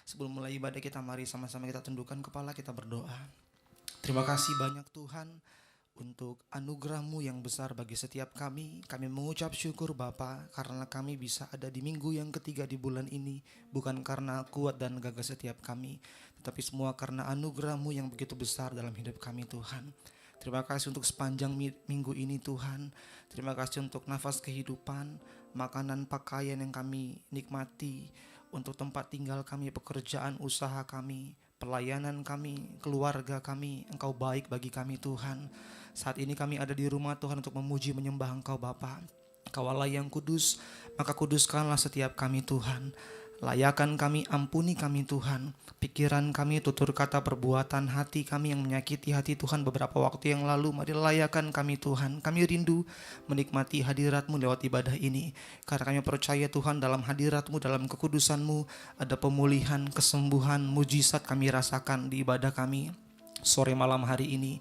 Sebelum mulai ibadah kita, mari sama-sama kita tundukkan kepala, kita berdoa. Terima kasih banyak Tuhan untuk anugerah-Mu yang besar bagi setiap kami. Kami mengucap syukur Bapa karena kami bisa ada di minggu yang ketiga di bulan ini. Bukan karena kuat dan gagah setiap kami, tetapi semua karena anugerah-Mu yang begitu besar dalam hidup kami Tuhan. Terima kasih untuk sepanjang minggu ini Tuhan. Terima kasih untuk nafas kehidupan, makanan, pakaian yang kami nikmati, untuk tempat tinggal kami, pekerjaan, usaha kami, pelayanan kami, keluarga kami. Engkau baik bagi kami Tuhan. Saat ini kami ada di rumah Tuhan untuk memuji menyembah Engkau Bapa. Engkau Allah yang kudus, maka kuduskanlah setiap kami Tuhan. Layakan kami, ampuni kami Tuhan. Pikiran kami, tutur kata, perbuatan hati kami yang menyakiti hati Tuhan beberapa waktu yang lalu, mari layakan kami Tuhan. Kami rindu menikmati hadirat-Mu lewat ibadah ini. Karena kami percaya Tuhan, dalam hadirat-Mu, dalam kekudusan-Mu ada pemulihan, kesembuhan, mujizat kami rasakan di ibadah kami sore malam hari ini.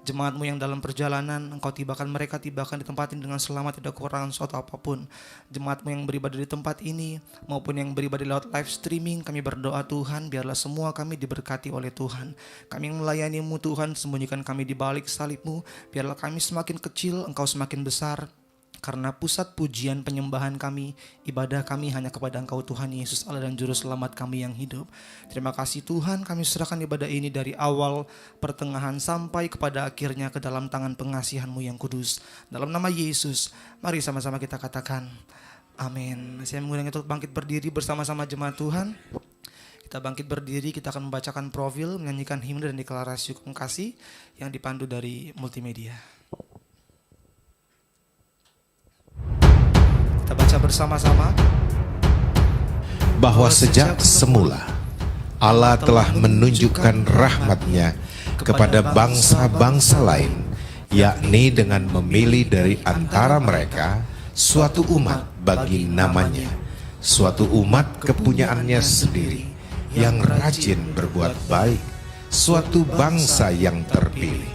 Jemaat-Mu yang dalam perjalanan, Engkau tibakan mereka, tibakan di tempat ini dengan selamat, tidak kekurangan suatu apapun. Jemaat-Mu yang beribadah di tempat ini maupun yang beribadah lewat live streaming, kami berdoa Tuhan, biarlah semua kami diberkati oleh Tuhan. Kami yang melayani-Mu Tuhan, sembunyikan kami di balik salib-Mu. Biarlah kami semakin kecil, Engkau semakin besar. Karena pusat pujian penyembahan kami, ibadah kami hanya kepada Engkau Tuhan Yesus Allah dan Juru Selamat kami yang hidup. Terima kasih Tuhan, kami serahkan ibadah ini dari awal, pertengahan sampai kepada akhirnya ke dalam tangan pengasihan-Mu yang kudus. Dalam nama Yesus, mari sama-sama kita katakan amin. Saya mengundang untuk bangkit berdiri bersama-sama jemaat Tuhan. Kita bangkit berdiri, kita akan membacakan profil, menyanyikan himne dan deklarasi hukum kasih yang dipandu dari multimedia. Kita baca bersama-sama. Bahwa sejak semula Allah telah menunjukkan rahmat-Nya kepada bangsa-bangsa lain, yakni dengan memilih dari antara mereka suatu umat bagi namanya, suatu umat kepunyaannya sendiri, yang rajin berbuat baik, suatu bangsa yang terpilih,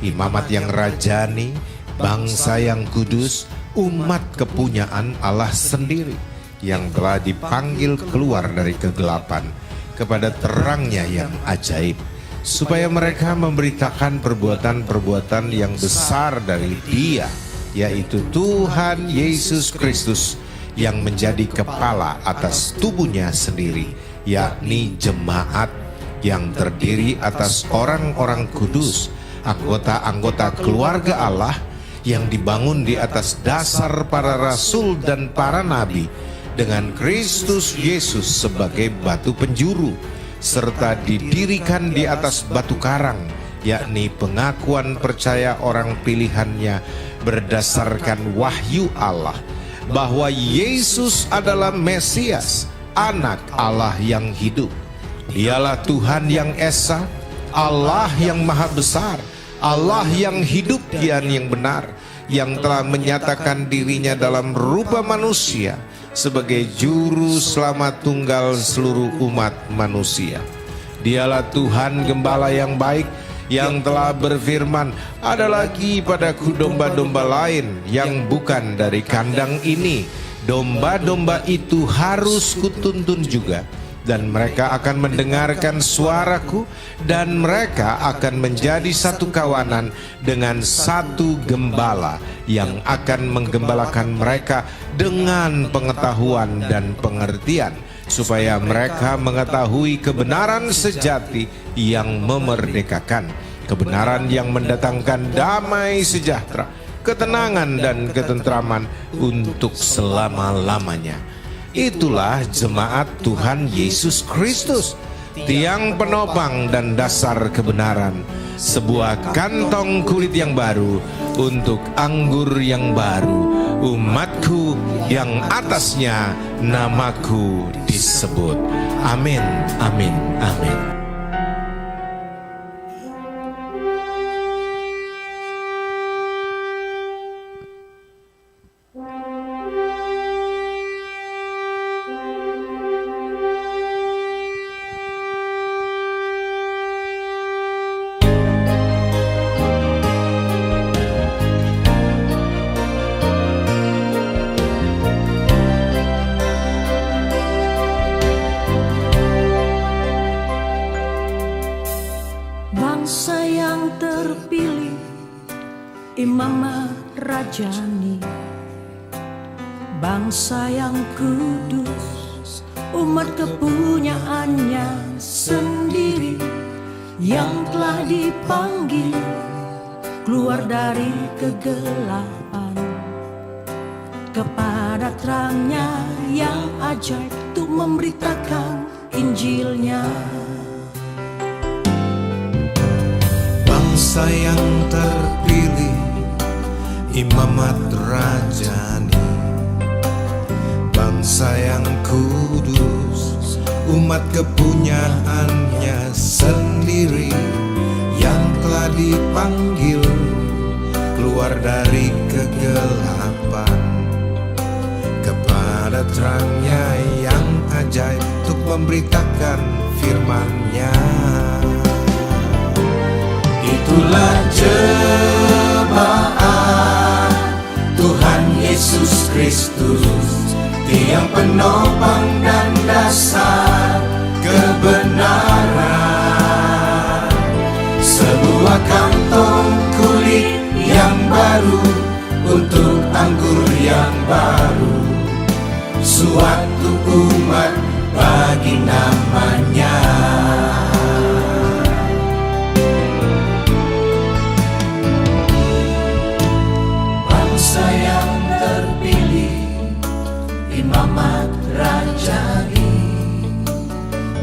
imamat yang rajani, bangsa yang kudus, umat kepunyaan Allah sendiri, yang telah dipanggil keluar dari kegelapan kepada terang-Nya yang ajaib, supaya mereka memberitakan perbuatan-perbuatan yang besar dari Dia, yaitu Tuhan Yesus Kristus, yang menjadi kepala atas tubuhnya sendiri, yakni jemaat, yang terdiri atas orang-orang kudus, anggota-anggota keluarga Allah, yang dibangun di atas dasar para rasul dan para nabi, dengan Kristus Yesus sebagai batu penjuru, serta didirikan di atas batu karang, yakni pengakuan percaya orang pilihannya berdasarkan wahyu Allah, bahwa Yesus adalah Mesias, anak Allah yang hidup. Dialah Tuhan yang esa, Allah yang maha besar, Allah yang hidup dan yang benar, yang telah menyatakan dirinya dalam rupa manusia sebagai juru selamat tunggal seluruh umat manusia. Dialah Tuhan gembala yang baik, yang telah berfirman, ada lagi padaku domba-domba lain yang bukan dari kandang ini. Domba-domba itu harus kutuntun juga, dan mereka akan mendengarkan suaraku, dan mereka akan menjadi satu kawanan dengan satu gembala yang akan menggembalakan mereka dengan pengetahuan dan pengertian, supaya mereka mengetahui kebenaran sejati yang memerdekakan, kebenaran yang mendatangkan damai sejahtera, ketenangan dan ketentraman untuk selama-lamanya. Itulah jemaat Tuhan Yesus Kristus, tiang penopang dan dasar kebenaran, sebuah kantong kulit yang baru untuk anggur yang baru, umatku yang atasnya namaku disebut. Amin, amin, amin. Imamat Rajani, bangsa yang kudus, umat kepunyaannya sendiri, yang telah dipanggil keluar dari kegelapan kepada terangnya yang ajaib, untuk memberitakan Injilnya. Bangsa yang terpilih, imamat rajani, bangsa yang kudus, umat kepunyaannya sendiri, yang telah dipanggil keluar dari kegelapan kepada terangnya yang ajaib, untuk memberitakan firman-Nya. Itulah jemaat Tuhan Yesus Kristus, tiang penopang dan dasar kebenaran. Sebuah kantong kulit yang baru untuk anggur yang baru, suatu umat bagi namanya. Bangsa yang terpilih, imamat rajani,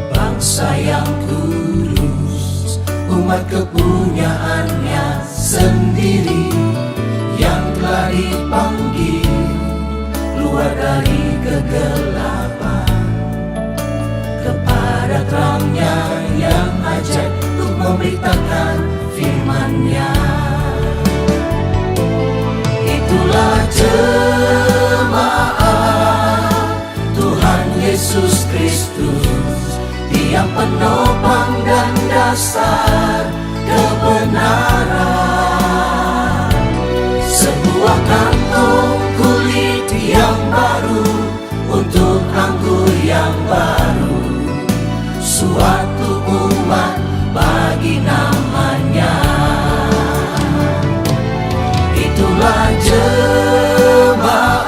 bangsa yang kudus, umat kepunyaannya sendiri, yang telah dipanggil keluar dari kegelapan kepada terangnya yang ajaib, untuk memberitakan firman-Nya. Itulah jemaat Tuhan Yesus Kristus, tiang penopang dan dasar kebenaran. Sebuah kantong kulit yang baru untuk anggur yang baru, suatu umat bagi namanya. Itulah jemaat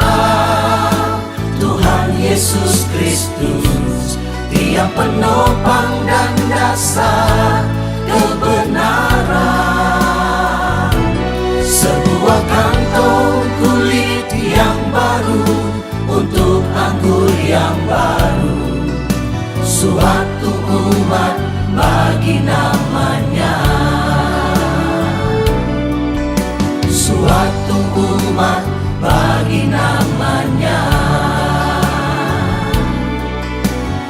Tuhan Yesus Kristus, tiang penopang dan dasar kebenaran. Sebuah kantong kulit yang baru untuk anggur yang baru, suatu umat bagi namanya. Suatu umat bagi namanya.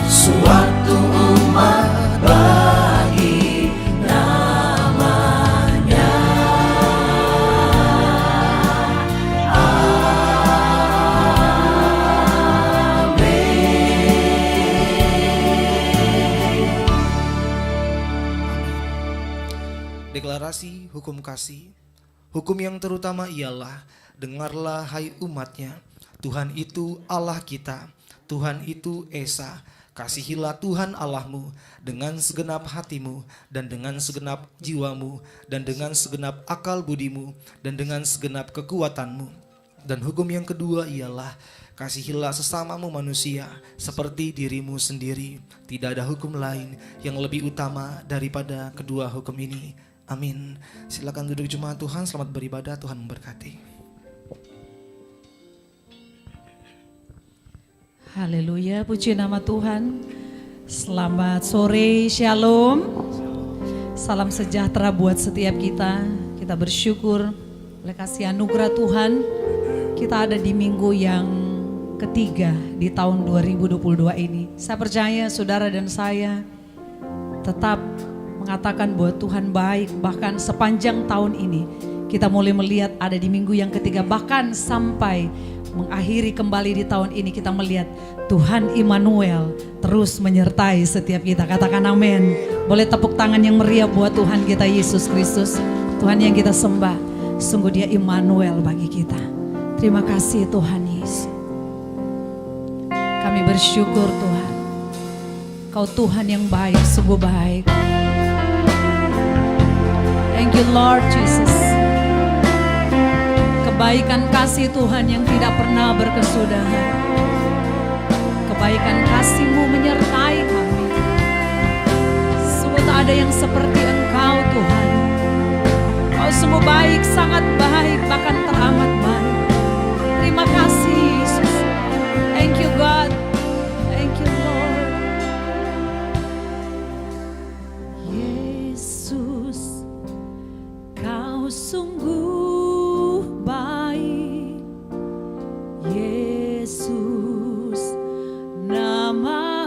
Suatu umat bagi namanya. Deklarasi hukum kasih. Hukum yang terutama ialah, dengarlah hai umatnya, Tuhan itu Allah kita, Tuhan itu Esa. Kasihilah Tuhan Allahmu dengan segenap hatimu, dan dengan segenap jiwamu, dan dengan segenap akal budimu, dan dengan segenap kekuatanmu. Dan hukum yang kedua ialah, kasihilah sesamamu manusia seperti dirimu sendiri. Tidak ada hukum lain yang lebih utama daripada kedua hukum ini. Amin. Silakan duduk jemaat Tuhan, selamat beribadah, Tuhan memberkati. Haleluya, puji nama Tuhan. Selamat sore, shalom. Salam sejahtera buat setiap kita. Kita bersyukur oleh kasih anugerah Tuhan. Kita ada di minggu yang ketiga di tahun 2022 ini. Saya percaya saudara dan saya tetap mengatakan bahwa Tuhan baik. Bahkan sepanjang tahun ini kita mulai melihat ada di minggu yang ketiga, bahkan sampai mengakhiri kembali di tahun ini kita melihat Tuhan Immanuel terus menyertai setiap kita. Katakan amin. Boleh tepuk tangan yang meriah buat Tuhan kita Yesus Kristus. Tuhan yang kita sembah, sungguh Dia Immanuel bagi kita. Terima kasih Tuhan Yesus. Kami bersyukur Tuhan, Kau Tuhan yang baik, sungguh baik. Thank you Lord Jesus. Kebaikan kasih Tuhan yang tidak pernah berkesudahan. Kebaikan kasih-Mu menyertai kami. Sungguh tak ada yang seperti Engkau Tuhan. Kau sungguh baik, sangat baik, bahkan teramat baik. Terima kasih Yesus. Thank you God. Thank you Lord. Yesus, Kau sungguh baik. Yesus, nama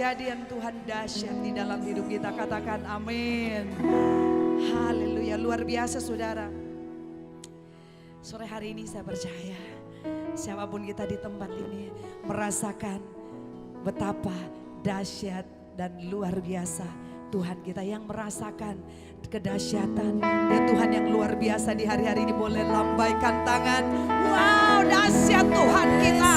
kejadian Tuhan dahsyat di dalam hidup kita. Katakan amin. Haleluya, luar biasa saudara. Sore hari ini saya percaya siapapun kita di tempat ini merasakan betapa dahsyat dan luar biasa Tuhan kita, yang merasakan kedahsyatan ya Tuhan yang luar biasa di hari-hari ini. Boleh lambaikan tangan. Wow, dahsyat Tuhan kita.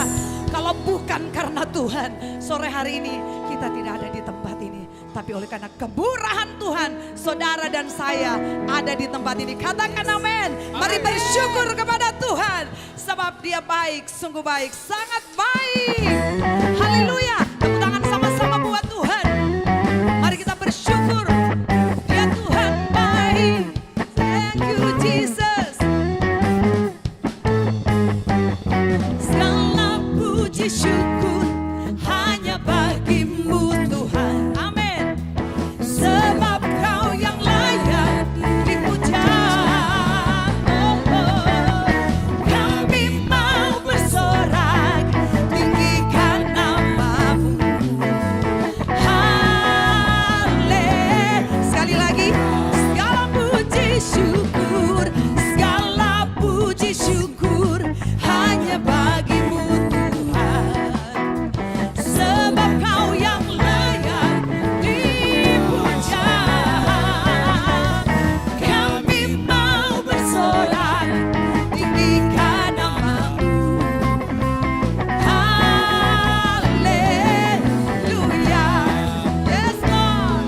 Kalau bukan karena Tuhan, sore hari ini kita tidak ada di tempat ini. Tapi oleh karena kemurahan Tuhan, saudara dan saya ada di tempat ini. Katakan amin. Mari bersyukur kepada Tuhan. Sebab dia baik, sungguh baik, sangat baik. Haleluya. Tepuk tangan sama-sama buat Tuhan. Mari kita bersyukur. Dia Tuhan baik. Thank you Jesus. Segala puji syukur hanya bagimu Tuhan. Amin. Sebab kau yang layak dipuja. Kami mau bersorak tinggikan namamu. Sekali lagi. Segala puji syukur, segala puji syukur hanya bagimu Tuhan. Sebab kau yang layak dipuja. Kami mau bersorak tinggikan namamu. Haleluya. Yes Lord.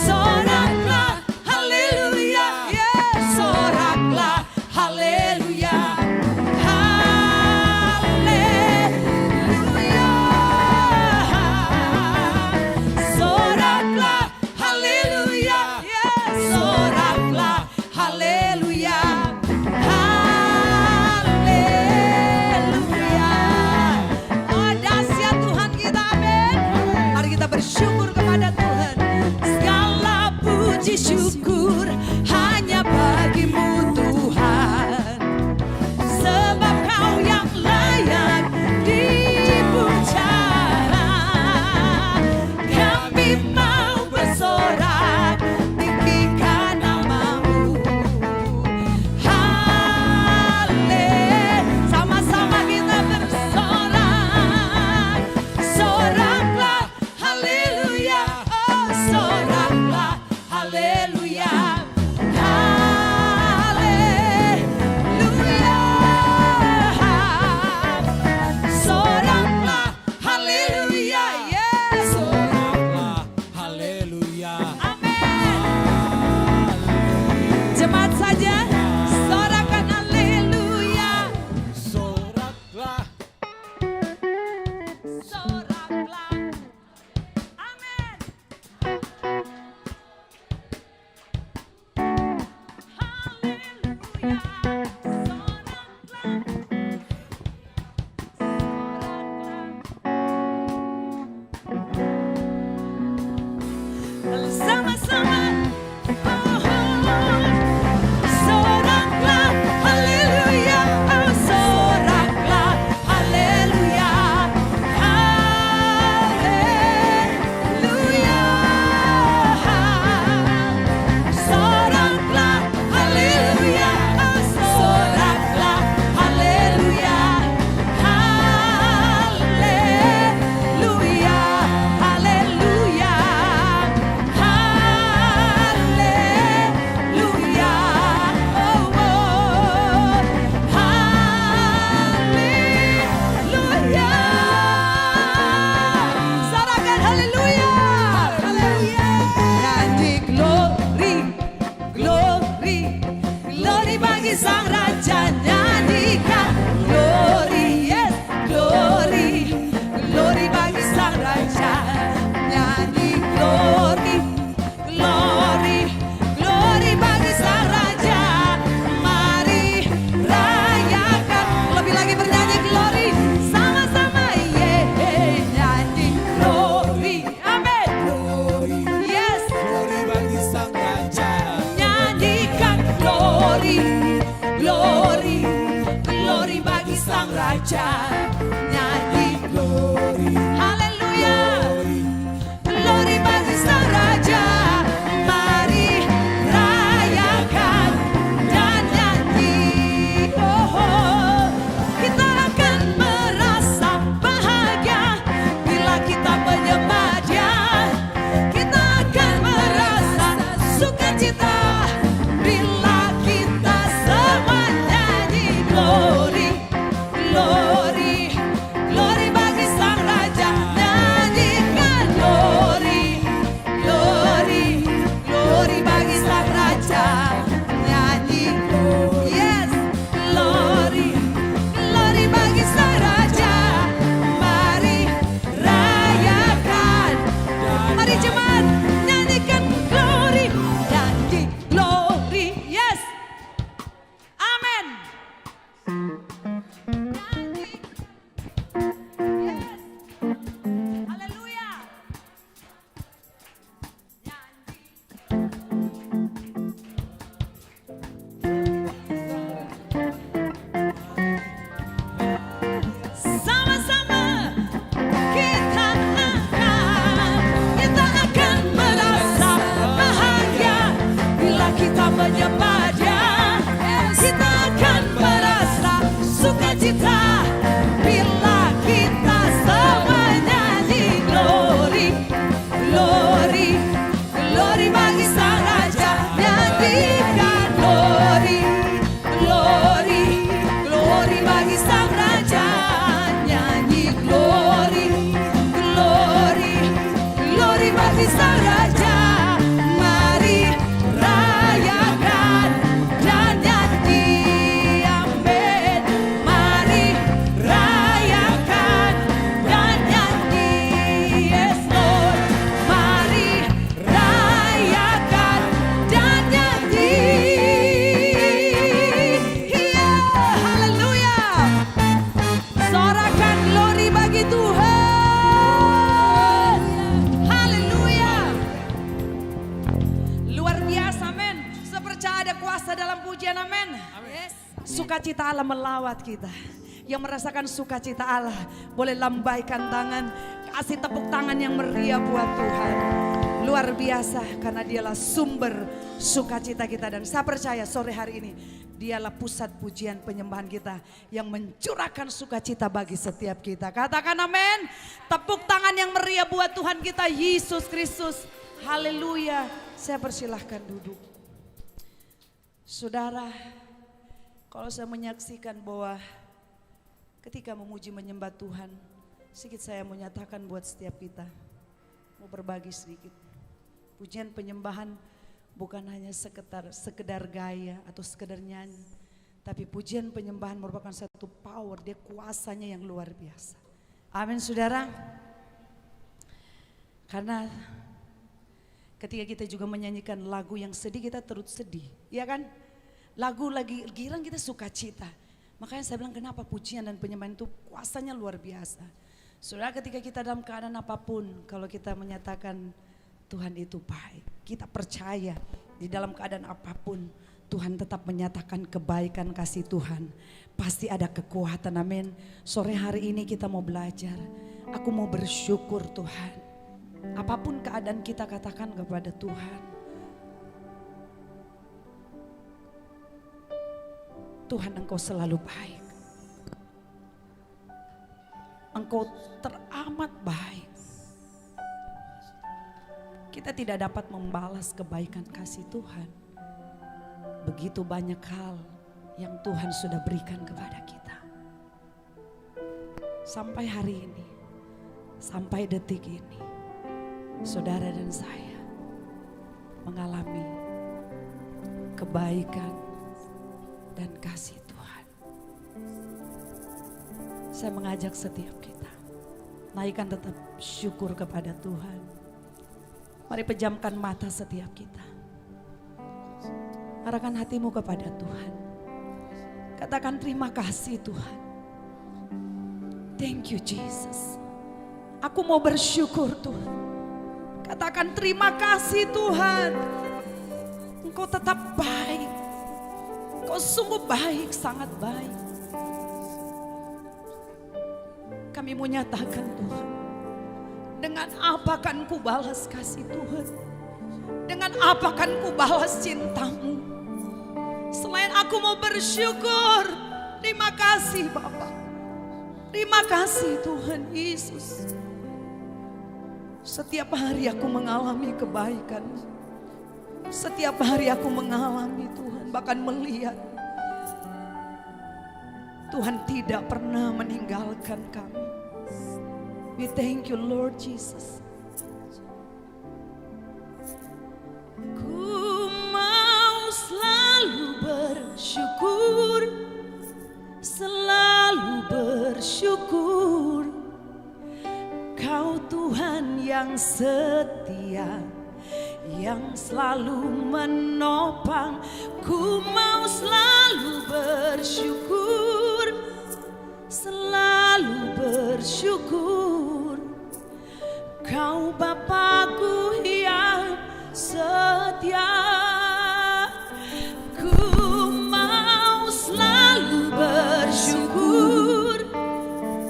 Soraklah haleluya. Yes, soraklah haleluya. Haleluya. Soraklah haleluya. Yes, soraklah haleluya. Haleluya. Oh, dahsyat Tuhan kita, amin. Mari kita bersyukur kepada Tuhan. Segala puji syukur hanya bagimu Tuhan. Sebab kau yang layak dipuja. Kami mau bersorak tinggikan namamu. Sama-sama kita bersorak. Soraklah haleluya. Oh, soraklah haleluya. Haleluya. Soraklah haleluya. Yes. Soraklah haleluya. Amin. Jemaat saja sorakan haleluya. Soraklah. Soraklah. Amin. Haleluya. Soraklah. Sama-sama. Soraklah haleluya. Oh, soraklah haleluya. Haleluya. Soraklah haleluya. Oh, soraklah haleluya. Haleluya. Haleluya. Haleluya. Oh, oh. Haleluya. Sorakan haleluya. Haleluya. Nyanyi glory, glory, glory bagi sang raja. Nyanyikan glory, yes, glory, glory bagi sang raja. Nyanyi glory, glory, glory bagi sang raja. Mari rayakan. Lebih lagi bernyanyi glory sama-sama. Yeah, nyanyi glory. Amin. Yes. Glory bagi sang raja. Nyanyikan glory, glory, glory bagi sang raja. Nyanyi Glory, haleluya. glory, sukacita Allah melawat kita. Yang merasakan sukacita Allah boleh lambaikan tangan, kasih tepuk tangan yang meriah buat Tuhan. Luar biasa karena dialah sumber sukacita kita. Dan saya percaya sore hari ini dialah pusat pujian penyembahan kita yang mencurahkan sukacita bagi setiap kita. Katakan amin. Tepuk tangan yang meriah buat Tuhan kita Yesus Kristus. Haleluya. Saya persilahkan duduk. Saudara, kalau saya menyaksikan bahwa ketika memuji menyembah Tuhan, sedikit saya menyatakan buat setiap kita, mau berbagi sedikit. Pujian penyembahan bukan hanya sekedar gaya atau sekedar nyanyi, tapi pujian penyembahan merupakan satu power, dia kuasanya yang luar biasa. Amin saudara. Karena ketika kita juga menyanyikan lagu yang sedih, kita turut sedih, ya kan? Lagu lagi girang kita sukacita. Makanya saya bilang kenapa pujian dan penyembahan itu kuasanya luar biasa. Saudara, ketika kita dalam keadaan apapun, kalau kita menyatakan Tuhan itu baik, kita percaya di dalam keadaan apapun Tuhan tetap menyatakan kebaikan kasih Tuhan. Pasti ada kekuatan, amin. Sore hari ini kita mau belajar, aku mau bersyukur Tuhan. Apapun keadaan kita katakan kepada Tuhan, Tuhan Engkau selalu baik. Engkau teramat baik. Kita tidak dapat membalas kebaikan kasih Tuhan. Begitu banyak hal yang Tuhan sudah berikan kepada kita. Sampai hari ini, sampai detik ini, saudara dan saya mengalami kebaikan dan kasih Tuhan. Saya mengajak setiap kita, naikkan tetap syukur kepada Tuhan. Mari pejamkan mata setiap kita. Arahkan hatimu kepada Tuhan. Katakan terima kasih Tuhan. Thank you Jesus. Aku mau bersyukur Tuhan. Katakan terima kasih Tuhan. Engkau tetap baik. Engkau sungguh baik, sangat baik. Kami mau nyatakan Tuhan, dengan apa kan ku balas kasih Tuhan? Dengan apa kan ku balas cintamu? Selain aku mau bersyukur, terima kasih Bapa. Terima kasih Tuhan Yesus. Setiap hari aku mengalami kebaikan. Setiap hari aku mengalami Tuhan, bahkan melihat Tuhan tidak pernah meninggalkan kami. We thank you Lord Jesus. Ku mau selalu bersyukur, selalu bersyukur. Kau Tuhan yang setia, yang selalu menopang. Ku mau selalu bersyukur, selalu bersyukur. Kau Bapakku yang setia. Ku mau selalu bersyukur,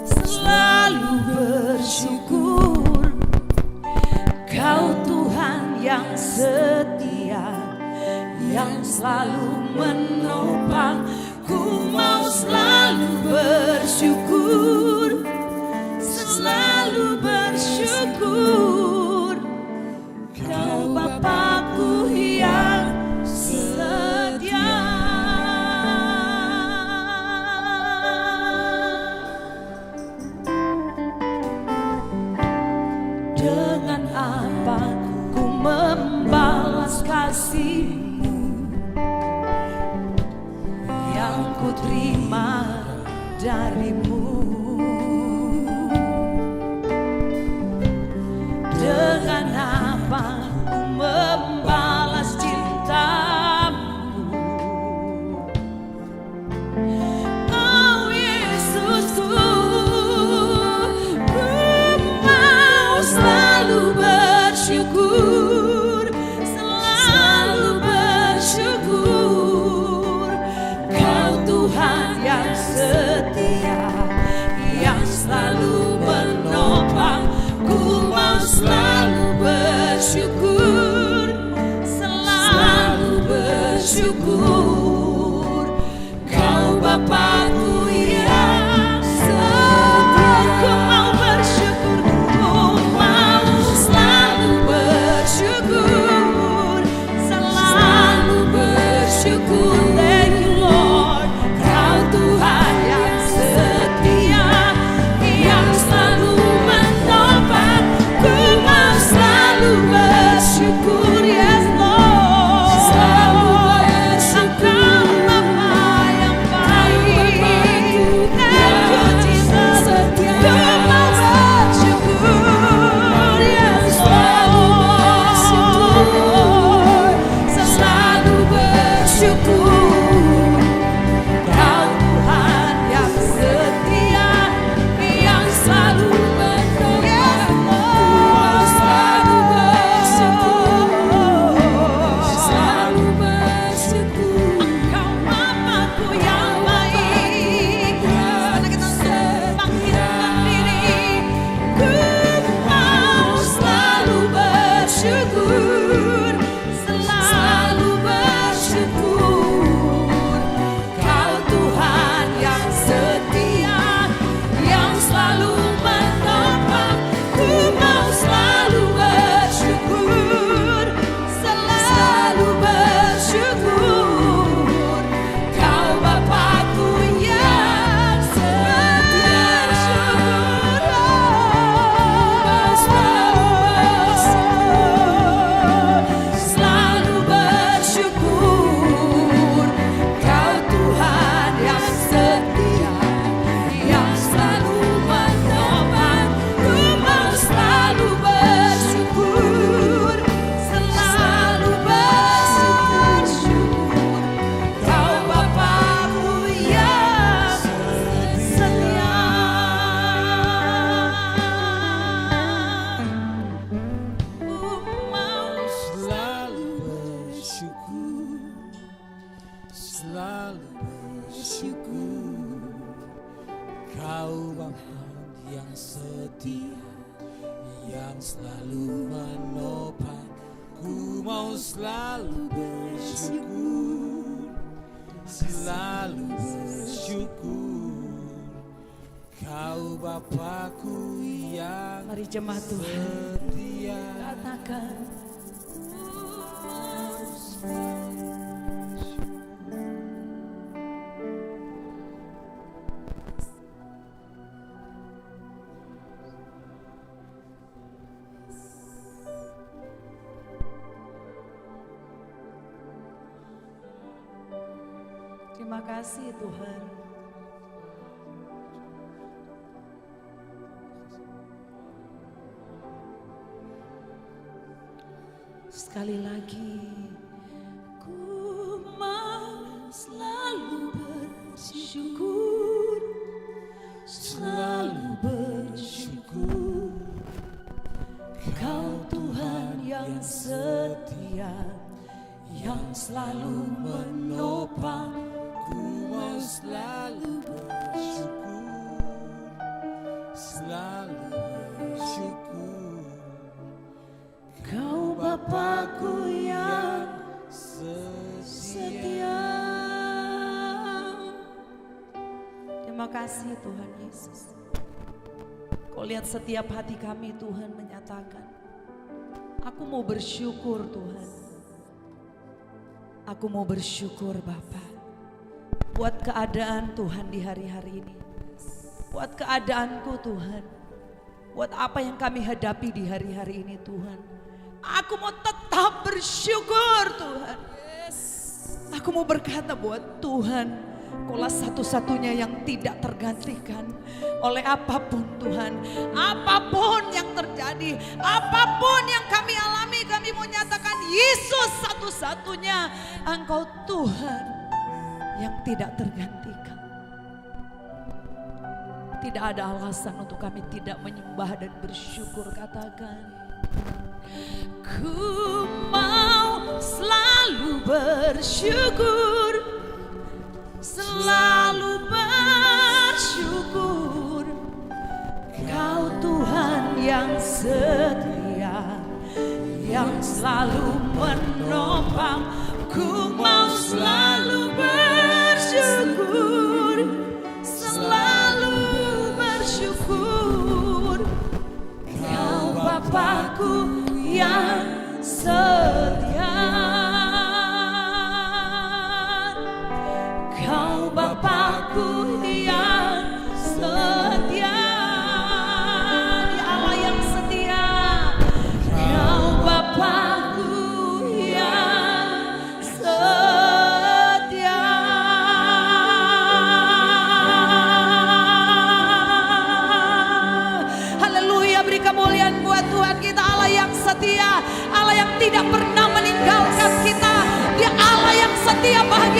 selalu bersyukur. Kau Tuhan yang setia, yang selalu menopang. Ku mau selalu bersyukur, selalu bersyukur. Kau Bapakku yang setia. Dengan apa ku membalas kasih-Mu yang ku terima dari-Mu? Dengan apa ku membalas cinta-Mu? Oh Yesusku, ku mau selalu bersyukur, selalu bersyukur. Kau Tuhan yang setia, yang selalu menopang. Ku mau selalu bersyukur, selalu bersyukur. Kau Bapakku yang setia. Ku mau bersyukur, ku mau selalu bersyukur, selalu bersyukur. Thank you Lord, Kau Tuhan yang setia, yang selalu menopang. Ku mau selalu bersyukur, yes Lord. Selalu bersyukur. Engkau Bapa yang baik. Thank you Jesus. Ku mau bersyukur, yes Lord. Selalu bersyukur. Kau Tuhan yang setia, yang selalu menopang. Selalu bersyukur, selalu bersyukur. Engkau Bapakku yang baik. Mana kita bangkitkan diri. Ku mau selalu bersyukur, selalu bersyukur. Kau Tuhan yang setia, yang selalu menopang. Ku mau selalu bersyukur, selalu bersyukur. Kau Bapakku yang setia. Selalu bersyukur. Kau Tuhan yang setia, yang selalu menopang. Ku mau selalu bersyukur, selalu bersyukur. Kau Bapakku yang setia. Ku mau Selalu bersyukur, selalu bersyukur. Kau Bapa yang setia, yang selalu menopang. Ku mau selalu bersyukur, selalu bersyukur. Kau Bapakku yang Mari jemaat Tuhan setia. katakan. Terima kasih Tuhan. Sekali lagi, ku mau selalu bersyukur, selalu bersyukur. Kau Tuhan yang setia, yang selalu menopang. Ku mau selalu bersyukur, selalu bersyukur. Kau Bapakku yang setia. Terima kasih Tuhan Yesus. Kau lihat setiap hati kami Tuhan menyatakan, aku mau bersyukur Tuhan. Aku mau bersyukur Bapa. Buat keadaan Tuhan di hari-hari ini. Buat keadaanku Tuhan. Buat apa yang kami hadapi di hari-hari ini Tuhan. Aku mau tetap bersyukur Tuhan. Aku mau berkata buat Tuhan, Kaulah satu-satunya yang tidak tergantikan oleh apapun Tuhan. Apapun yang terjadi, apapun yang kami alami, kami mau nyatakan Yesus satu-satunya. Engkau Tuhan yang tidak tergantikan. Tidak ada alasan untuk kami tidak menyembah dan bersyukur. Katakan, ku mau selalu bersyukur, selalu bersyukur.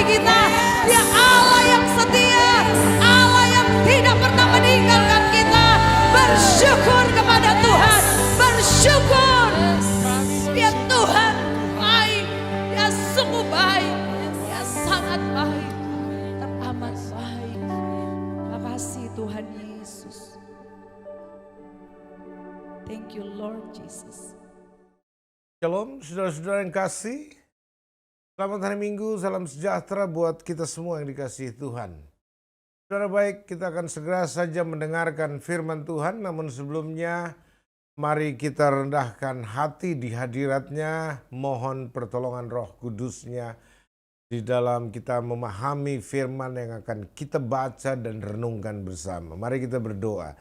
kita. Dia Allah yang setia, Allah yang tidak pernah meninggalkan kita. Bersyukur kepada Tuhan, bersyukur. Dia Tuhan baik, dia sungguh baik, dia sangat baik, teramat baik. Terima kasih Tuhan Yesus. Thank you Lord Jesus. Shalom saudara-saudara yang kasih. Selamat hari Minggu, salam sejahtera buat kita semua yang dikasihi Tuhan. Saudara baik, kita akan segera saja mendengarkan firman Tuhan. Namun sebelumnya, mari kita rendahkan hati di hadirat-Nya. Mohon pertolongan Roh Kudus-Nya di dalam kita memahami firman yang akan kita baca dan renungkan bersama. Mari kita berdoa.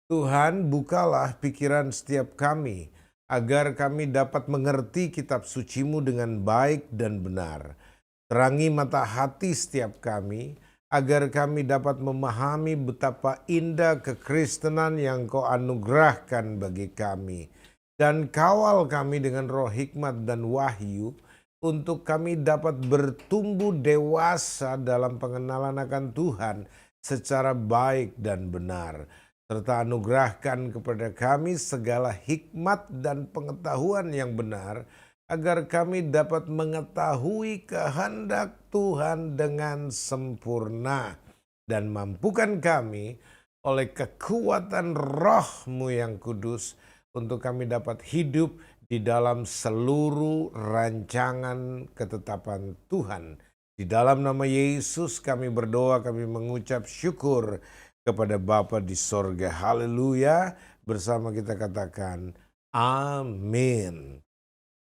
Tuhan, bukalah pikiran setiap kami, agar kami dapat mengerti kitab suci-Mu dengan baik dan benar. Terangi mata hati setiap kami, agar kami dapat memahami betapa indah kekristenan yang Kau anugerahkan bagi kami. Dan kawal kami dengan roh hikmat dan wahyu, untuk kami dapat bertumbuh dewasa dalam pengenalan akan Tuhan secara baik dan benar. Serta anugerahkan kepada kami segala hikmat dan pengetahuan yang benar, agar kami dapat mengetahui kehendak Tuhan dengan sempurna. Dan mampukan kami oleh kekuatan Roh-Mu yang kudus, untuk kami dapat hidup di dalam seluruh rancangan ketetapan Tuhan. Di dalam nama Yesus kami berdoa, kami mengucap syukur kepada Bapa di sorga. Haleluya. Bersama kita katakan amin.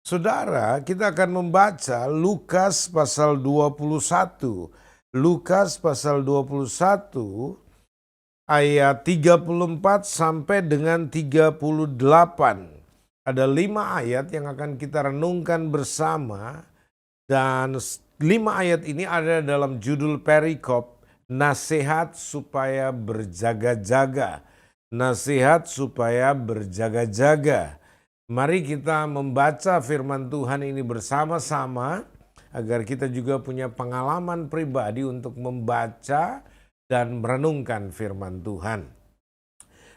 Saudara, kita akan membaca Lukas pasal 21. Lukas pasal 21 ayat 34 sampai dengan 38. Ada 5 ayat yang akan kita renungkan bersama. Dan 5 ayat ini ada dalam judul perikop, nasihat supaya berjaga-jaga. Nasihat supaya berjaga-jaga. Mari kita membaca firman Tuhan ini bersama-sama, agar kita juga punya pengalaman pribadi untuk membaca dan merenungkan firman Tuhan.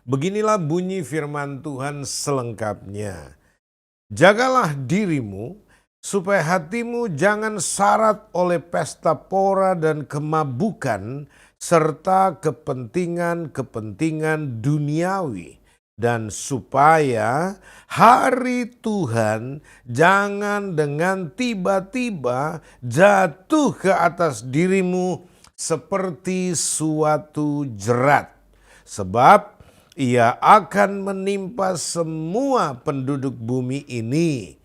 Beginilah bunyi firman Tuhan selengkapnya. Jagalah dirimu, supaya hatimu jangan syarat oleh pesta pora dan kemabukan, serta kepentingan-kepentingan duniawi. Dan supaya hari Tuhan jangan dengan tiba-tiba jatuh ke atas dirimu seperti suatu jerat. Sebab ia akan menimpa semua penduduk bumi ini.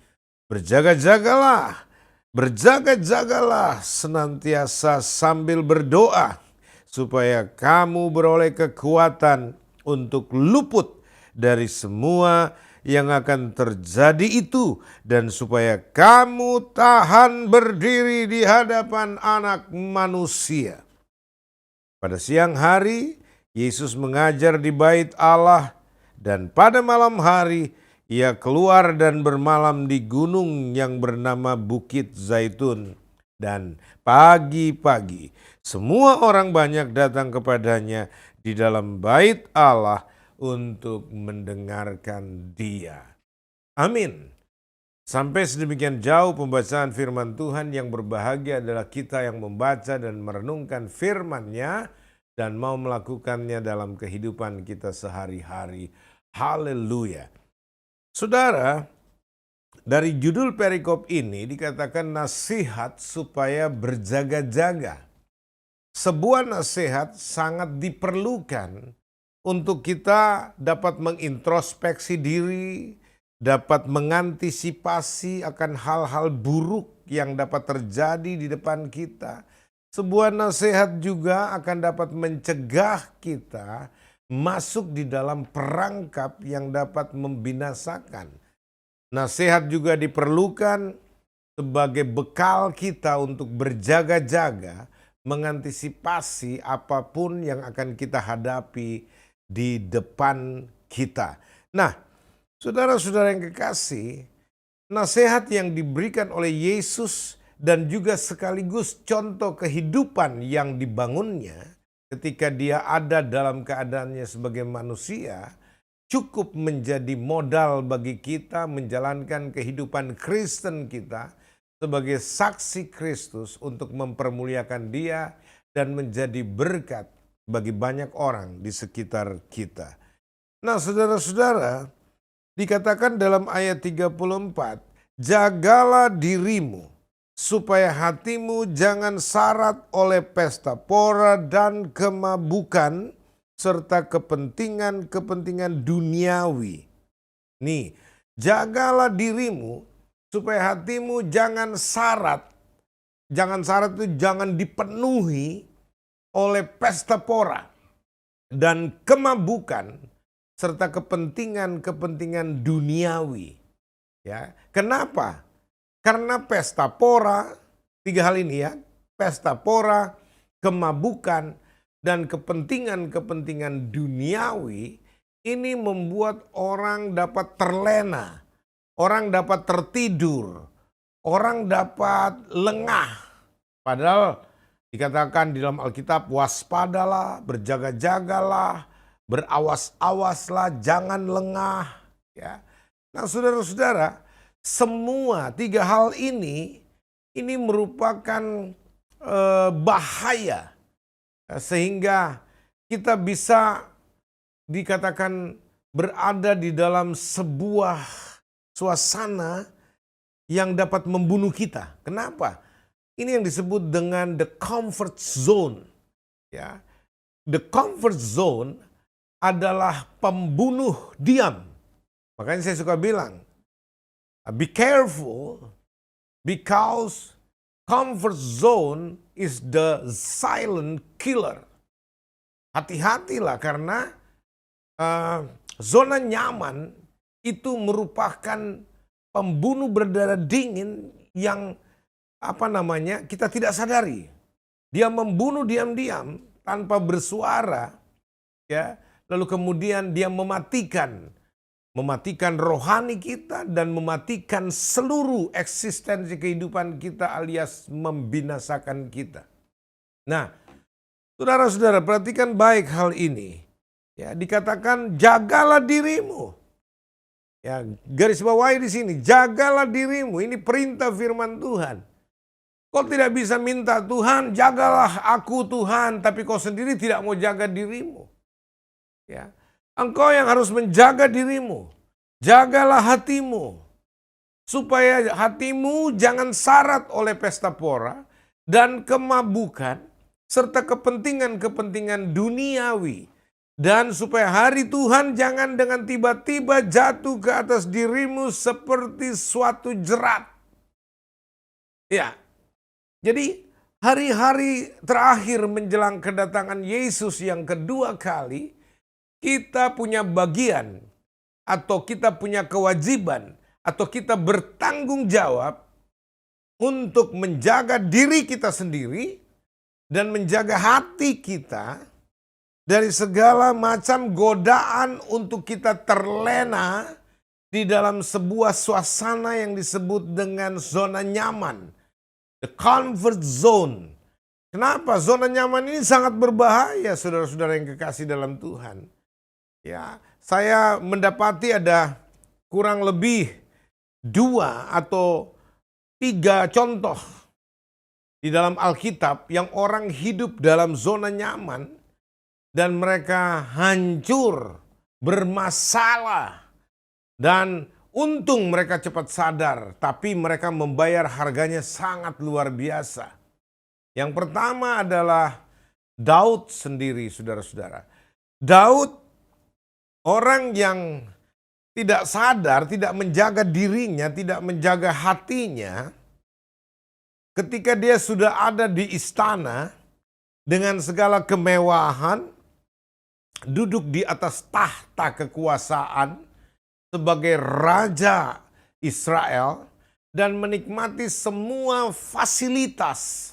Berjaga-jagalah senantiasa sambil berdoa, supaya kamu beroleh kekuatan untuk luput dari semua yang akan terjadi itu, dan supaya kamu tahan berdiri di hadapan Anak Manusia. Pada siang hari, Yesus mengajar di bait Allah, dan pada malam hari, Ia keluar dan bermalam di gunung yang bernama Bukit Zaitun. Dan pagi-pagi semua orang banyak datang kepadanya di dalam bait Allah untuk mendengarkan Dia. Amin. Sampai sedemikian jauh pembacaan firman Tuhan. Yang berbahagia adalah kita yang membaca dan merenungkan firman-Nya dan mau melakukannya dalam kehidupan kita sehari-hari. Haleluya. Saudara, dari judul perikop ini dikatakan nasihat supaya berjaga-jaga. Sebuah nasihat sangat diperlukan untuk kita dapat mengintrospeksi diri, dapat mengantisipasi akan hal-hal buruk yang dapat terjadi di depan kita. Sebuah nasihat juga akan dapat mencegah kita masuk di dalam perangkap yang dapat membinasakan. Nasihat juga diperlukan sebagai bekal kita untuk berjaga-jaga, mengantisipasi apapun yang akan kita hadapi di depan kita. Nah, saudara-saudara yang kekasih, nasihat yang diberikan oleh Yesus dan juga sekaligus contoh kehidupan yang dibangunnya ketika dia ada dalam keadaannya sebagai manusia, cukup menjadi modal bagi kita menjalankan kehidupan Kristen kita sebagai saksi Kristus untuk mempermuliakan Dia dan menjadi berkat bagi banyak orang di sekitar kita. Nah, saudara-saudara, dikatakan dalam ayat 34, jagalah dirimu supaya hatimu jangan syarat oleh pesta pora dan kemabukan serta kepentingan-kepentingan duniawi. Nih, jagalah dirimu supaya hatimu jangan syarat. Jangan syarat itu jangan dipenuhi oleh pesta pora dan kemabukan serta kepentingan-kepentingan duniawi. Ya, kenapa? Karena pesta pora, 3 hal ini ya, pesta pora, kemabukan, dan kepentingan-kepentingan duniawi ini membuat orang dapat terlena, orang dapat tertidur, orang dapat lengah. Padahal dikatakan di dalam Alkitab, waspadalah, berjaga-jagalah, berawas-awaslah, jangan lengah. Ya. Nah, saudara-saudara, semua 3 hal ini merupakan bahaya, sehingga kita bisa dikatakan berada di dalam sebuah suasana yang dapat membunuh kita. Kenapa? Ini yang disebut dengan the comfort zone. Ya, the comfort zone adalah pembunuh diam. Makanya saya suka bilang, be careful because comfort zone is the silent killer. Hati-hatilah karena zona nyaman itu merupakan pembunuh berdarah dingin yang kita tidak sadari. Dia membunuh diam-diam tanpa bersuara, ya. Lalu kemudian dia mematikan rohani kita dan mematikan seluruh eksistensi kehidupan kita alias membinasakan kita. Nah, saudara-saudara, perhatikan baik hal ini. Ya, dikatakan jagalah dirimu. Ya, garis bawahi di sini, jagalah dirimu. Ini perintah firman Tuhan. Kau tidak bisa minta Tuhan, jagalah aku Tuhan, tapi kau sendiri tidak mau jaga dirimu. Ya. Engkau yang harus menjaga dirimu. Jagalah hatimu. Supaya hatimu jangan syarat oleh pesta pora dan kemabukan serta kepentingan-kepentingan duniawi. Dan supaya hari Tuhan jangan dengan tiba-tiba jatuh ke atas dirimu seperti suatu jerat. Ya. Jadi hari-hari terakhir menjelang kedatangan Yesus yang kedua kali, kita punya bagian atau kita punya kewajiban atau kita bertanggung jawab untuk menjaga diri kita sendiri dan menjaga hati kita dari segala macam godaan untuk kita terlena di dalam sebuah suasana yang disebut dengan zona nyaman, the comfort zone. Kenapa? Zona nyaman ini sangat berbahaya, saudara-saudara yang kekasih dalam Tuhan. Ya, saya mendapati ada kurang lebih 2 atau 3 contoh di dalam Alkitab yang orang hidup dalam zona nyaman dan mereka hancur, bermasalah, dan untung mereka cepat sadar, tapi mereka membayar harganya sangat luar biasa. Yang pertama adalah Daud sendiri, saudara-saudara. Daud orang yang tidak sadar, tidak menjaga dirinya, tidak menjaga hatinya, ketika dia sudah ada di istana dengan segala kemewahan, duduk di atas tahta kekuasaan sebagai raja Israel dan menikmati semua fasilitas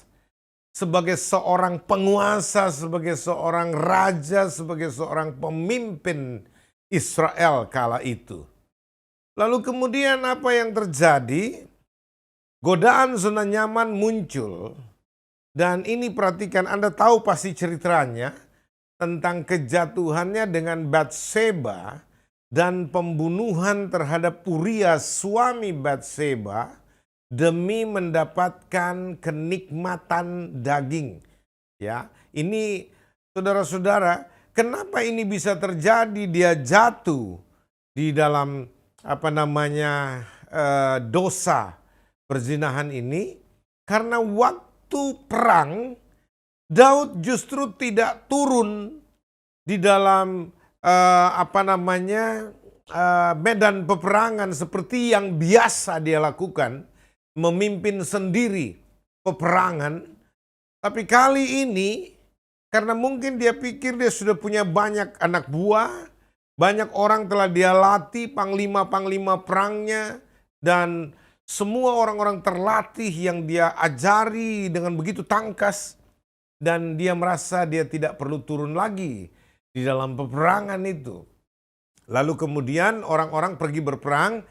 sebagai seorang penguasa, sebagai seorang raja, sebagai seorang pemimpin Israel kala itu. Lalu kemudian apa yang terjadi? godaan zona nyaman muncul. Dan ini perhatikan, Anda tahu pasti ceritanya tentang kejatuhannya dengan Batseba dan pembunuhan terhadap Uria suami Batseba demi mendapatkan kenikmatan daging. Ya, ini saudara-saudara, kenapa ini bisa terjadi? Dia jatuh di dalam dosa perzinahan ini karena waktu perang Daud justru tidak turun di dalam medan peperangan seperti yang biasa dia lakukan, memimpin sendiri peperangan. Tapi kali ini karena mungkin dia pikir dia sudah punya banyak anak buah, banyak orang telah dia latih, panglima-panglima perangnya, dan semua orang-orang terlatih yang dia ajari dengan begitu tangkas. Dan dia merasa dia tidak perlu turun lagi di dalam peperangan itu. Lalu kemudian orang-orang pergi berperang,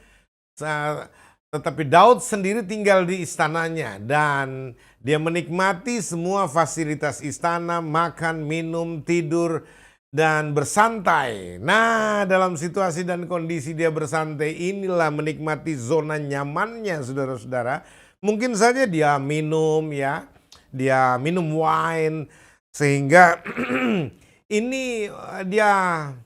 tetapi Daud sendiri tinggal di istananya. Dan dia menikmati semua fasilitas istana, makan, minum, tidur, dan bersantai. Nah, dalam situasi dan kondisi dia bersantai inilah menikmati zona nyamannya, saudara-saudara. Mungkin saja dia minum dia minum wine sehingga ini dia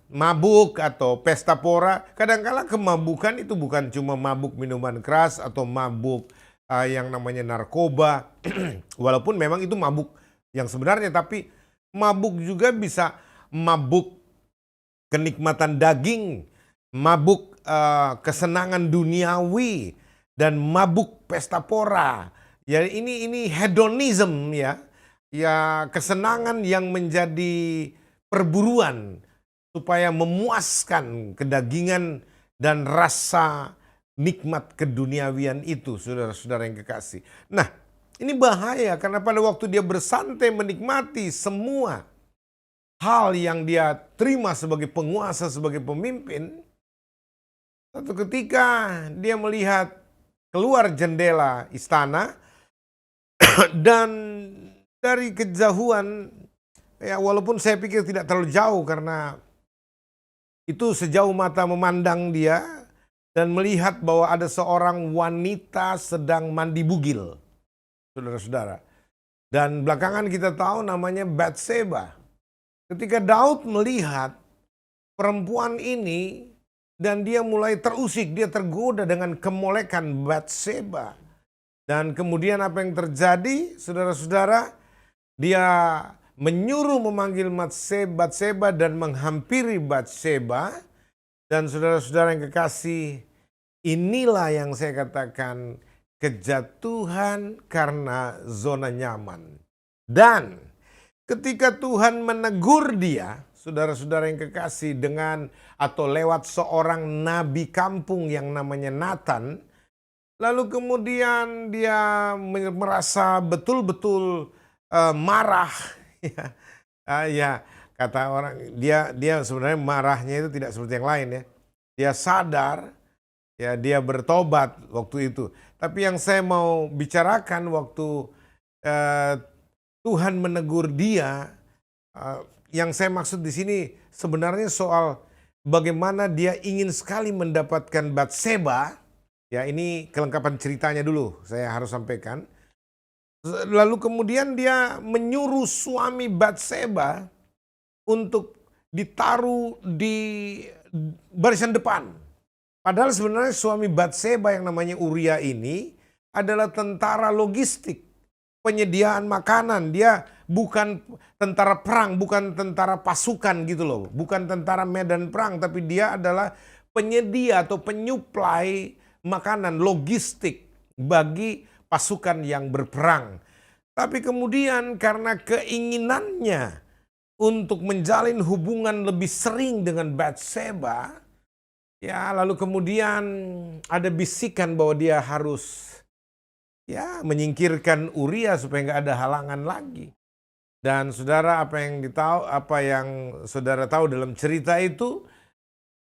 mabuk atau pesta pora. Kadang-kala kemabukan itu bukan cuma mabuk minuman keras atau mabuk yang namanya narkoba. Walaupun memang itu mabuk yang sebenarnya, tapi mabuk juga bisa mabuk kenikmatan daging, mabuk kesenangan duniawi, dan mabuk pesta pora. Ya, ini hedonism ya kesenangan yang menjadi perburuan supaya memuaskan kedagingan dan rasa nikmat keduniawian itu, saudara-saudara yang kekasih. Nah, ini bahaya karena pada waktu dia bersantai menikmati semua hal yang dia terima sebagai penguasa, sebagai pemimpin, satu ketika dia melihat keluar jendela istana. Dan dari kejauhan, ya walaupun saya pikir tidak terlalu jauh karena itu sejauh mata memandang dia dan melihat bahwa ada seorang wanita sedang mandi bugil, saudara-saudara. Dan belakangan kita tahu namanya Batseba. Ketika Daud melihat perempuan ini dan dia mulai terusik, dia tergoda dengan kemolekan Batseba. Dan kemudian apa yang terjadi, saudara-saudara? Dia menyuruh memanggil Batseba dan menghampiri Batseba. Dan saudara-saudara yang kekasih, inilah yang saya katakan kejatuhan karena zona nyaman. Dan ketika Tuhan menegur dia, saudara-saudara yang kekasih, dengan atau lewat seorang nabi kampung yang namanya Nathan, lalu kemudian dia merasa betul-betul marah. Kata orang, dia sebenarnya marahnya itu tidak seperti yang lain ya. Dia sadar, ya dia bertobat waktu itu. Tapi yang saya mau bicarakan waktu Tuhan menegur dia, yang saya maksud di sini sebenarnya soal bagaimana dia ingin sekali mendapatkan Batseba. Ya, ini kelengkapan ceritanya dulu saya harus sampaikan. Lalu kemudian dia menyuruh suami Batseba untuk ditaruh di barisan depan. Padahal sebenarnya suami Batseba yang namanya Uria ini adalah tentara logistik, penyediaan makanan. Dia bukan tentara perang, bukan tentara pasukan gitu loh. Bukan tentara medan perang, tapi dia adalah penyedia atau penyuplai makanan, logistik bagi pasukan yang berperang. Tapi kemudian karena keinginannya untuk menjalin hubungan lebih sering dengan Batseba, ya lalu kemudian ada bisikan bahwa dia harus menyingkirkan Uria supaya nggak ada halangan lagi. Dan saudara, apa yang saudara tahu dalam cerita itu,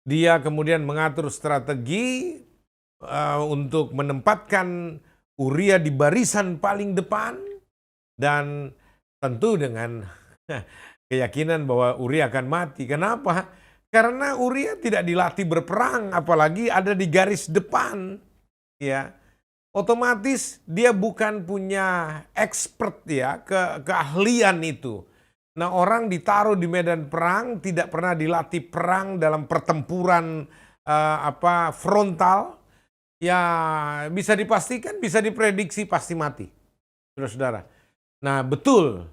dia kemudian mengatur strategi untuk menempatkan Uria di barisan paling depan dan tentu dengan keyakinan bahwa Uria akan mati. Kenapa? Karena Uria tidak dilatih berperang, apalagi ada di garis depan. Ya, otomatis dia bukan punya expert ya, keahlian itu. Nah, orang ditaruh di medan perang tidak pernah dilatih perang dalam pertempuran frontal, ya bisa dipastikan, bisa diprediksi pasti mati, saudara-saudara. Nah, betul,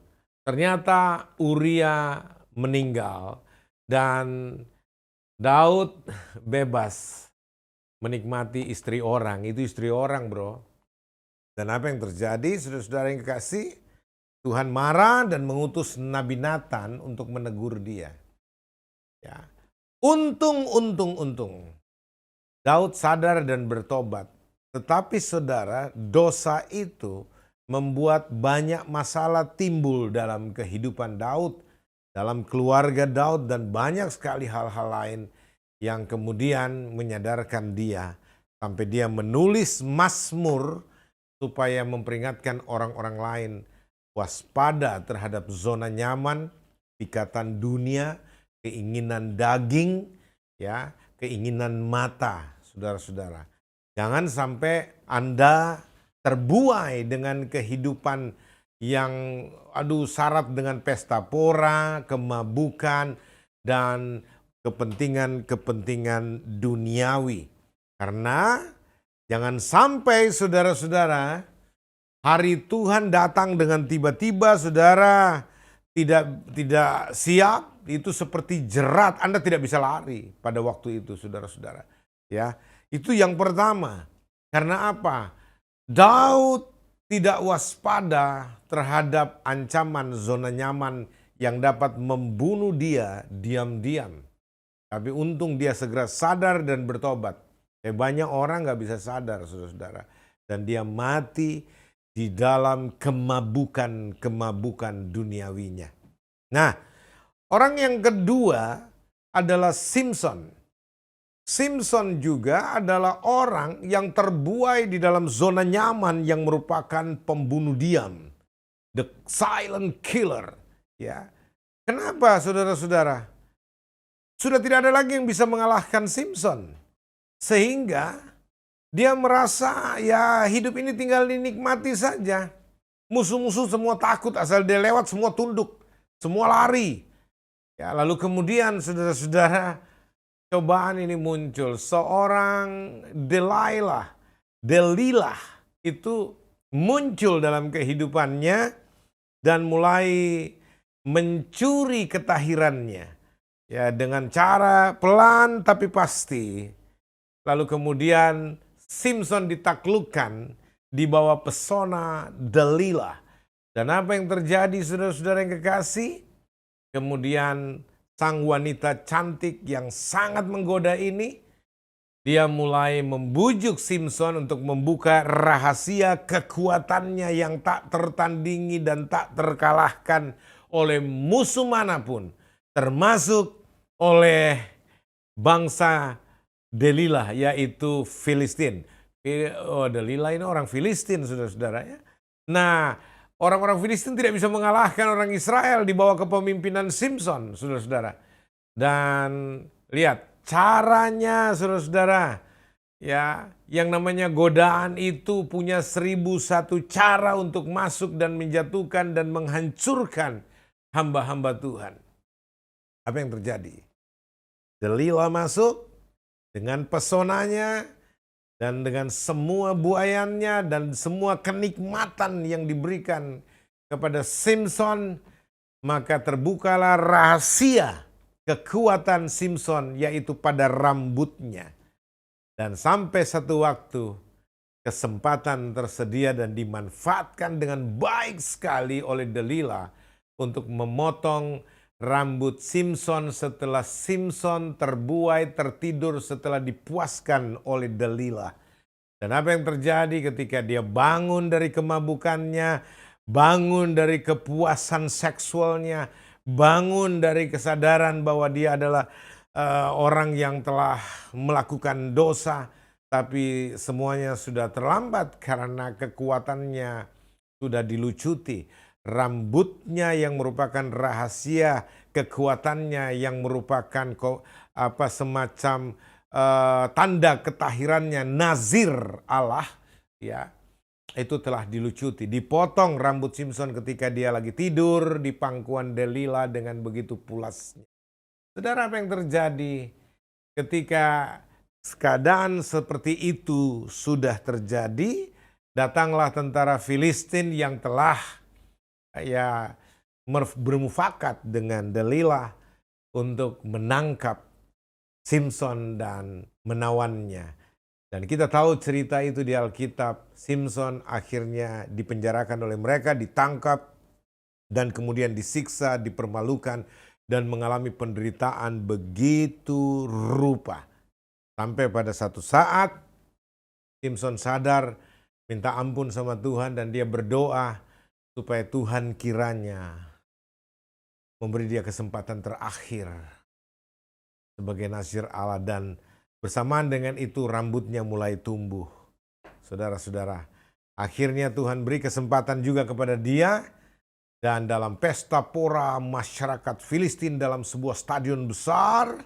ternyata Uria meninggal dan Daud bebas menikmati istri orang. Itu istri orang, bro. Dan apa yang terjadi, saudara-saudara yang kekasih? Tuhan marah dan mengutus Nabi Nathan untuk menegur dia. Ya. Untung. Daud sadar dan bertobat. Tetapi saudara, dosa itu membuat banyak masalah timbul dalam kehidupan Daud, dalam keluarga Daud, dan banyak sekali hal-hal lain yang kemudian menyadarkan dia sampai dia menulis Mazmur supaya memperingatkan orang-orang lain waspada terhadap zona nyaman, ikatan dunia, keinginan daging, ya, keinginan mata, saudara-saudara. Jangan sampai Anda terbuai dengan kehidupan yang syarat dengan pesta pora, kemabukan, dan kepentingan-kepentingan duniawi. Karena jangan sampai saudara-saudara, hari Tuhan datang dengan tiba-tiba, saudara tidak siap, itu seperti jerat, Anda tidak bisa lari pada waktu itu, saudara-saudara. Ya, itu yang pertama. Karena apa? Daud tidak waspada terhadap ancaman zona nyaman yang dapat membunuh dia diam-diam. Tapi untung dia segera sadar dan bertobat. Banyak orang gak bisa sadar, saudara-saudara. Dan dia mati di dalam kemabukan duniawinya. Nah, orang yang kedua adalah Simson. Simson juga adalah orang yang terbuai di dalam zona nyaman yang merupakan pembunuh diam. The silent killer. Ya. Kenapa, saudara-saudara? Sudah tidak ada lagi yang bisa mengalahkan Simson. Sehingga dia merasa ya hidup ini tinggal dinikmati saja. Musuh-musuh semua takut, asal dia lewat semua tunduk, semua lari. Ya, lalu kemudian saudara-saudara, cobaan ini muncul. Seorang Delilah itu muncul dalam kehidupannya dan mulai mencuri ketahirannya. Ya, dengan cara pelan tapi pasti. Lalu kemudian Simson ditaklukkan di bawah pesona Delilah. Dan apa yang terjadi, saudara-saudara yang kekasih? Kemudian sang wanita cantik yang sangat menggoda ini, dia mulai membujuk Simson untuk membuka rahasia kekuatannya yang tak tertandingi dan tak terkalahkan oleh musuh manapun, termasuk oleh bangsa Delilah, yaitu Filistin. Delilah ini orang Filistin, saudara-saudara ya. Nah, orang-orang Filistin tidak bisa mengalahkan orang Israel di bawah kepemimpinan Simson, saudara-saudara. Dan lihat caranya, saudara-saudara. Ya, yang namanya godaan itu punya 1001 cara untuk masuk dan menjatuhkan dan menghancurkan hamba-hamba Tuhan. Apa yang terjadi? Delilah masuk dengan pesonanya dan dengan semua buayannya dan semua kenikmatan yang diberikan kepada Simson, maka terbukalah rahasia kekuatan Simson, yaitu pada rambutnya. Dan sampai satu waktu kesempatan tersedia dan dimanfaatkan dengan baik sekali oleh Delilah untuk memotong rambut Simson setelah Simson terbuai tertidur setelah dipuaskan oleh Delilah. Dan apa yang terjadi ketika dia bangun dari kemabukannya, bangun dari kepuasan seksualnya, bangun dari kesadaran bahwa dia adalah orang yang telah melakukan dosa, tapi semuanya sudah terlambat karena kekuatannya sudah dilucuti. Rambutnya yang merupakan rahasia kekuatannya, yang merupakan semacam tanda ketahirannya, nazir Allah, ya, itu telah dilucuti. Dipotong rambut Simson ketika dia lagi tidur di pangkuan Delila dengan begitu pulasnya. Saudara, apa yang terjadi ketika keadaan seperti itu sudah terjadi? Datanglah tentara Filistin yang telah bermufakat dengan Delila untuk menangkap Simson dan menawannya. Dan kita tahu cerita itu di Alkitab. Simson akhirnya dipenjarakan oleh mereka, ditangkap, dan kemudian disiksa, dipermalukan, dan mengalami penderitaan begitu rupa. Sampai pada satu saat Simson sadar, minta ampun sama Tuhan, dan dia berdoa supaya Tuhan kiranya memberi dia kesempatan terakhir sebagai nazir Allah. Dan bersamaan dengan itu rambutnya mulai tumbuh. Saudara-saudara, akhirnya Tuhan beri kesempatan juga kepada dia. Dan dalam pesta pora masyarakat Filistin dalam sebuah stadion besar,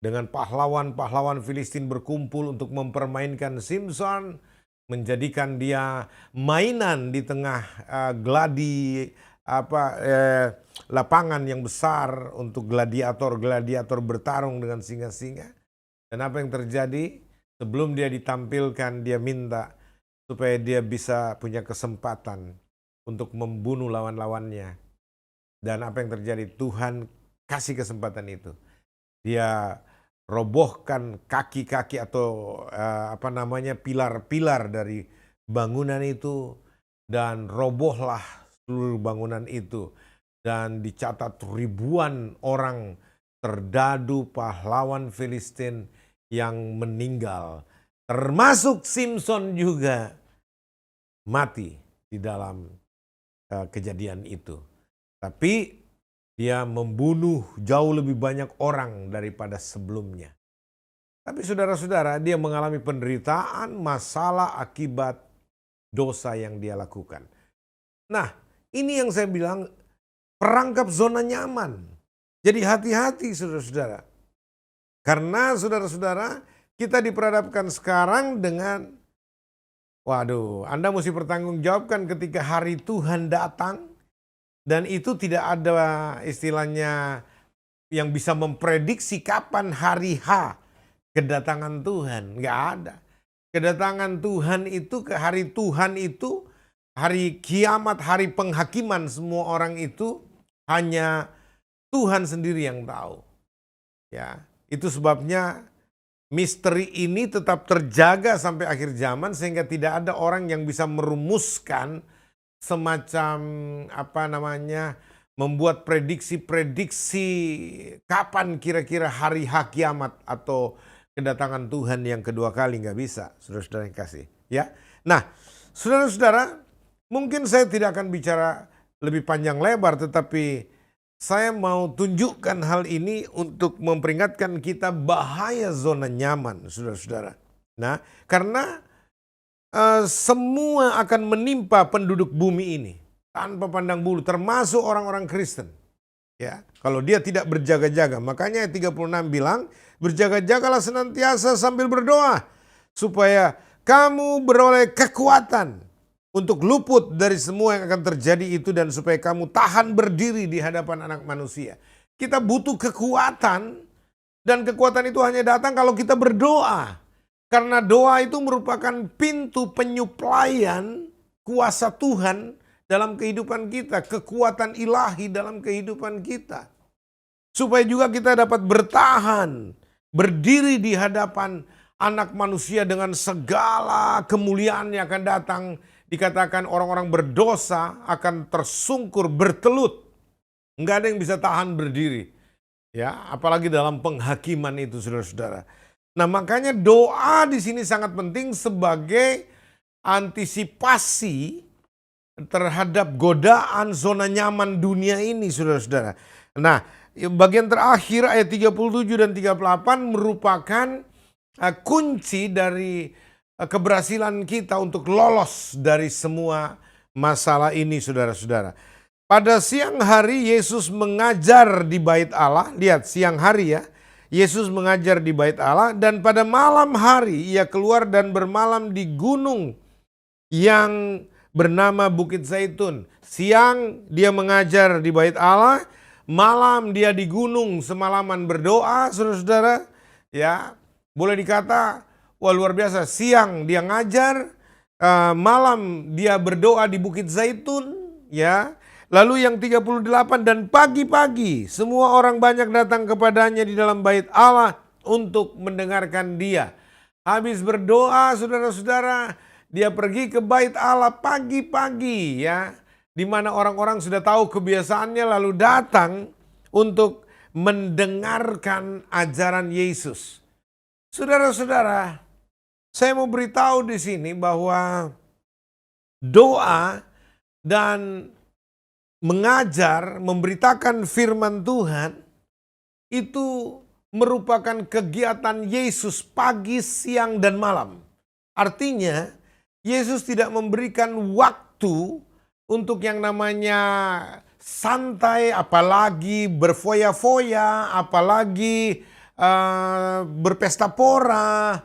dengan pahlawan-pahlawan Filistin berkumpul untuk mempermainkan Simson, menjadikan dia mainan di tengah lapangan yang besar untuk gladiator bertarung dengan singa-singa. Dan apa yang terjadi? Sebelum dia ditampilkan, dia minta supaya dia bisa punya kesempatan untuk membunuh lawan-lawannya. Dan apa yang terjadi? Tuhan kasih kesempatan itu. Dia robohkan kaki-kaki atau pilar-pilar dari bangunan itu, dan robohlah seluruh bangunan itu, dan dicatat ribuan orang terdadu pahlawan Filistin yang meninggal, termasuk Simson juga mati di dalam kejadian itu. Tapi dia membunuh jauh lebih banyak orang daripada sebelumnya. Tapi saudara-saudara, dia mengalami penderitaan, masalah akibat dosa yang dia lakukan. Nah, ini yang saya bilang perangkap zona nyaman. Jadi hati-hati saudara-saudara. Karena saudara-saudara, kita diperhadapkan sekarang dengan, Anda mesti bertanggungjawabkan ketika hari Tuhan datang. Dan itu tidak ada istilahnya yang bisa memprediksi kapan hari H kedatangan Tuhan. Nggak ada. Kedatangan Tuhan itu, hari Tuhan itu, hari kiamat, hari penghakiman semua orang itu hanya Tuhan sendiri yang tahu. Ya, itu sebabnya misteri ini tetap terjaga sampai akhir zaman, sehingga tidak ada orang yang bisa merumuskan semacam membuat prediksi-prediksi kapan kira-kira hari H kiamat atau kedatangan Tuhan yang kedua kali. Nggak bisa, saudara-saudara yang kasih. Ya, nah, saudara-saudara, mungkin saya tidak akan bicara lebih panjang lebar, tetapi saya mau tunjukkan hal ini untuk memperingatkan kita bahaya zona nyaman, saudara-saudara. Nah, karena semua akan menimpa penduduk bumi ini tanpa pandang bulu, termasuk orang-orang Kristen. Ya, kalau dia tidak berjaga-jaga, makanya ayat 36 bilang, berjaga-jagalah senantiasa sambil berdoa, supaya kamu beroleh kekuatan untuk luput dari semua yang akan terjadi itu, dan supaya kamu tahan berdiri di hadapan Anak Manusia. Kita butuh kekuatan, dan kekuatan itu hanya datang kalau kita berdoa. Karena doa itu merupakan pintu penyuplaian kuasa Tuhan dalam kehidupan kita, kekuatan ilahi dalam kehidupan kita. Supaya juga kita dapat bertahan, berdiri di hadapan Anak Manusia dengan segala kemuliaan yang akan datang. Dikatakan orang-orang berdosa akan tersungkur, bertelut. Enggak ada yang bisa tahan berdiri. Ya, apalagi dalam penghakiman itu, saudara-saudara. Nah, makanya doa di sini sangat penting sebagai antisipasi terhadap godaan zona nyaman dunia ini, saudara-saudara. Nah, bagian terakhir ayat 37 dan 38 merupakan kunci dari keberhasilan kita untuk lolos dari semua masalah ini, saudara-saudara. Pada siang hari Yesus mengajar di bait Allah. Lihat, siang hari ya. Yesus mengajar di bait Allah, dan pada malam hari ia keluar dan bermalam di gunung yang bernama Bukit Zaitun. Siang dia mengajar di bait Allah, malam dia di gunung semalaman berdoa, saudara-saudara. Ya, boleh dikata, wah luar biasa. Siang dia ngajar, malam dia berdoa di Bukit Zaitun, ya. Lalu yang 38, dan pagi-pagi semua orang banyak datang kepadanya di dalam bait Allah untuk mendengarkan dia. Habis berdoa, saudara-saudara, dia pergi ke bait Allah pagi-pagi, ya. Di mana orang-orang sudah tahu kebiasaannya lalu datang untuk mendengarkan ajaran Yesus. Saudara-saudara, saya mau beritahu di sini bahwa doa dan mengajar, memberitakan firman Tuhan itu merupakan kegiatan Yesus pagi, siang, dan malam. Artinya, Yesus tidak memberikan waktu untuk yang namanya santai, apalagi berfoya-foya, apalagi berpesta pora,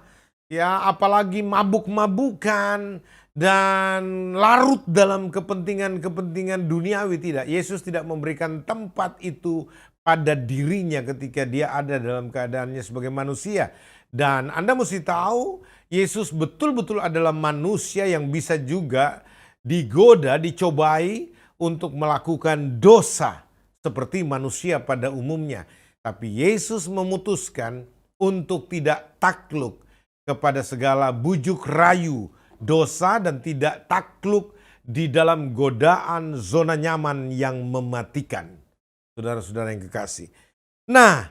ya, apalagi mabuk-mabukan dan larut dalam kepentingan-kepentingan duniawi. Tidak, Yesus tidak memberikan tempat itu pada dirinya ketika dia ada dalam keadaannya sebagai manusia. Dan Anda mesti tahu, Yesus betul-betul adalah manusia yang bisa juga digoda, dicobai untuk melakukan dosa seperti manusia pada umumnya. Tapi Yesus memutuskan untuk tidak takluk kepada segala bujuk rayu dosa dan tidak takluk di dalam godaan zona nyaman yang mematikan. Saudara-saudara yang kekasih. Nah,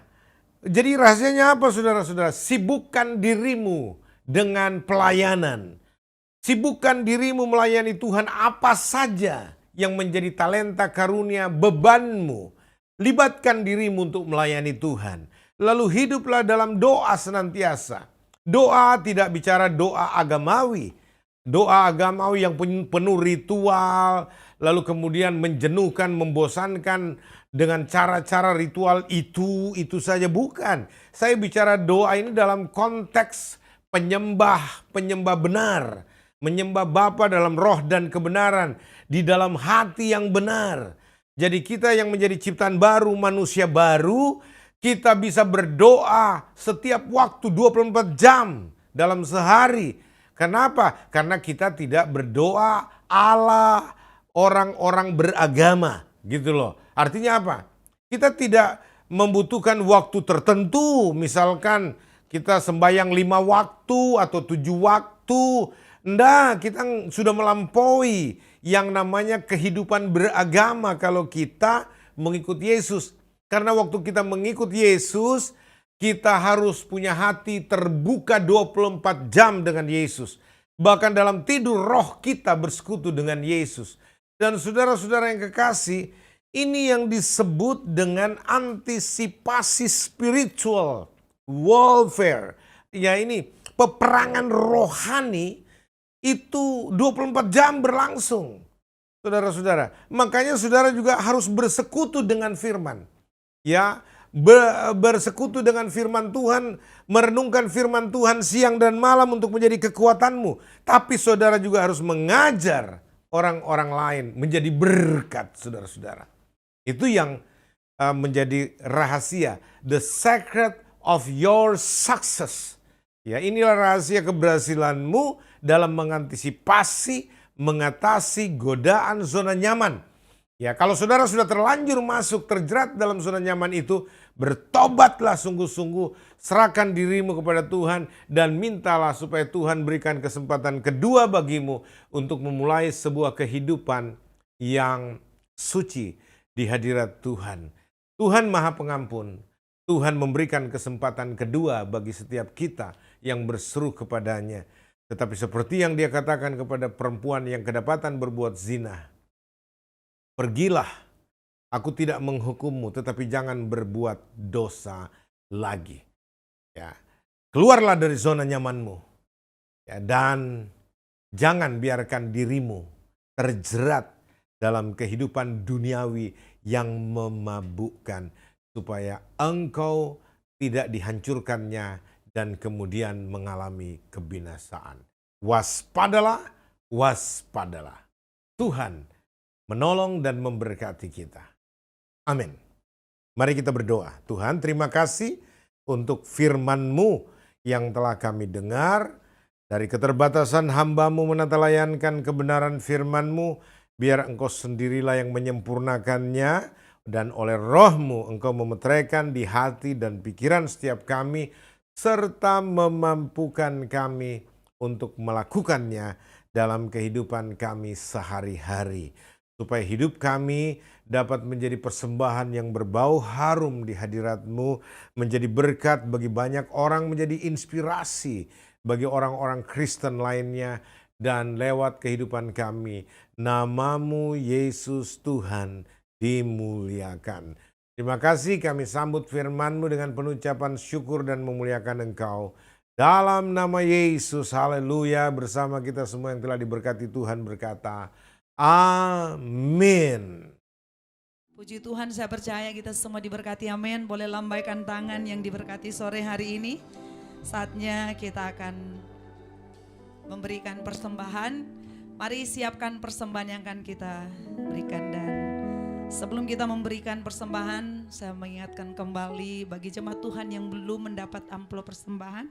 jadi rahasianya apa, saudara-saudara? Sibukkan dirimu dengan pelayanan. Sibukkan dirimu melayani Tuhan, apa saja yang menjadi talenta, karunia, bebanmu. Libatkan dirimu untuk melayani Tuhan. Lalu hiduplah dalam doa senantiasa. Doa tidak bicara doa agamawi. Doa agamawi yang penuh ritual, lalu kemudian menjenuhkan, membosankan dengan cara-cara ritual itu saja, bukan. Saya bicara doa ini dalam konteks penyembah benar, menyembah Bapa dalam roh dan kebenaran, di dalam hati yang benar. Jadi kita yang menjadi ciptaan baru, manusia baru, kita bisa berdoa setiap waktu 24 jam dalam sehari. Kenapa? Karena kita tidak berdoa ala orang-orang beragama, gitu loh. Artinya apa? Kita tidak membutuhkan waktu tertentu, misalkan kita sembahyang 5 waktu atau 7 waktu. Enggak, kita sudah melampaui yang namanya kehidupan beragama kalau kita mengikut Yesus. Karena waktu kita mengikut Yesus, kita harus punya hati terbuka 24 jam dengan Yesus. Bahkan dalam tidur roh kita bersekutu dengan Yesus. Dan saudara-saudara yang kekasih, ini yang disebut dengan antisipasi spiritual warfare. Ya, ini peperangan rohani itu 24 jam berlangsung. Saudara-saudara, makanya saudara juga harus bersekutu dengan firman. Ya, bersekutu dengan firman Tuhan, merenungkan firman Tuhan siang dan malam untuk menjadi kekuatanmu. Tapi saudara juga harus mengajar orang-orang lain menjadi berkat, saudara-saudara. Itu yang menjadi rahasia, the secret of your success. Ya, inilah rahasia keberhasilanmu dalam mengantisipasi, mengatasi godaan zona nyaman. Ya, kalau saudara sudah terlanjur masuk, terjerat dalam zona nyaman itu, bertobatlah sungguh-sungguh, serahkan dirimu kepada Tuhan, dan mintalah supaya Tuhan berikan kesempatan kedua bagimu untuk memulai sebuah kehidupan yang suci di hadirat Tuhan. Tuhan Maha Pengampun. Tuhan memberikan kesempatan kedua bagi setiap kita yang berseru kepadanya. Tetapi seperti yang dia katakan kepada perempuan yang kedapatan berbuat zina, pergilah, aku tidak menghukummu, tetapi jangan berbuat dosa lagi. Ya, keluarlah dari zona nyamanmu. dan jangan biarkan dirimu terjerat dalam kehidupan duniawi yang memabukkan, supaya engkau tidak dihancurkannya dan kemudian mengalami kebinasaan. Waspadalah, waspadalah. Tuhan menolong dan memberkati kita. Amin. Mari kita berdoa. Tuhan, terima kasih untuk firman-Mu yang telah kami dengar. Dari keterbatasan hamba-Mu menatalayankan kebenaran firman-Mu, biar Engkau sendirilah yang menyempurnakannya, dan oleh Roh-Mu Engkau memeteraikan di hati dan pikiran setiap kami, serta memampukan kami untuk melakukannya dalam kehidupan kami sehari-hari. Supaya hidup kami dapat menjadi persembahan yang berbau harum di hadirat-Mu, menjadi berkat bagi banyak orang, menjadi inspirasi bagi orang-orang Kristen lainnya, dan lewat kehidupan kami, nama-Mu Yesus Tuhan dimuliakan. Terima kasih, kami sambut firman-Mu dengan penuh ucapan syukur dan memuliakan Engkau. Dalam nama Yesus, haleluya. Bersama kita semua yang telah diberkati Tuhan berkata, amin. Puji Tuhan, saya percaya kita semua diberkati, amin. Boleh lambaikan tangan yang diberkati sore hari ini. Saatnya kita akan memberikan persembahan. Mari siapkan persembahan yang akan kita berikan. Dan sebelum kita memberikan persembahan, saya mengingatkan kembali bagi jemaat Tuhan yang belum mendapat amplop persembahan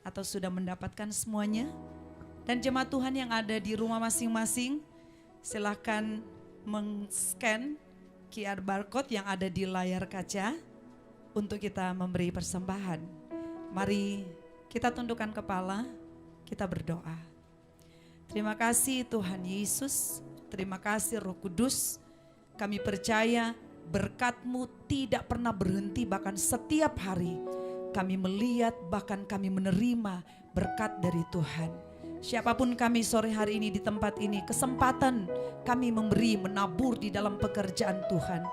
atau sudah mendapatkan semuanya. Dan jemaat Tuhan yang ada di rumah masing-masing, silakan men-scan QR barcode yang ada di layar kaca untuk kita memberi persembahan. Mari kita tundukkan kepala, kita berdoa. Terima kasih Tuhan Yesus, terima kasih Roh Kudus. Kami percaya berkat-Mu tidak pernah berhenti, bahkan setiap hari kami melihat, bahkan kami menerima berkat dari Tuhan. Siapapun kami sore hari ini di tempat ini, kesempatan kami memberi, menabur di dalam pekerjaan Tuhan.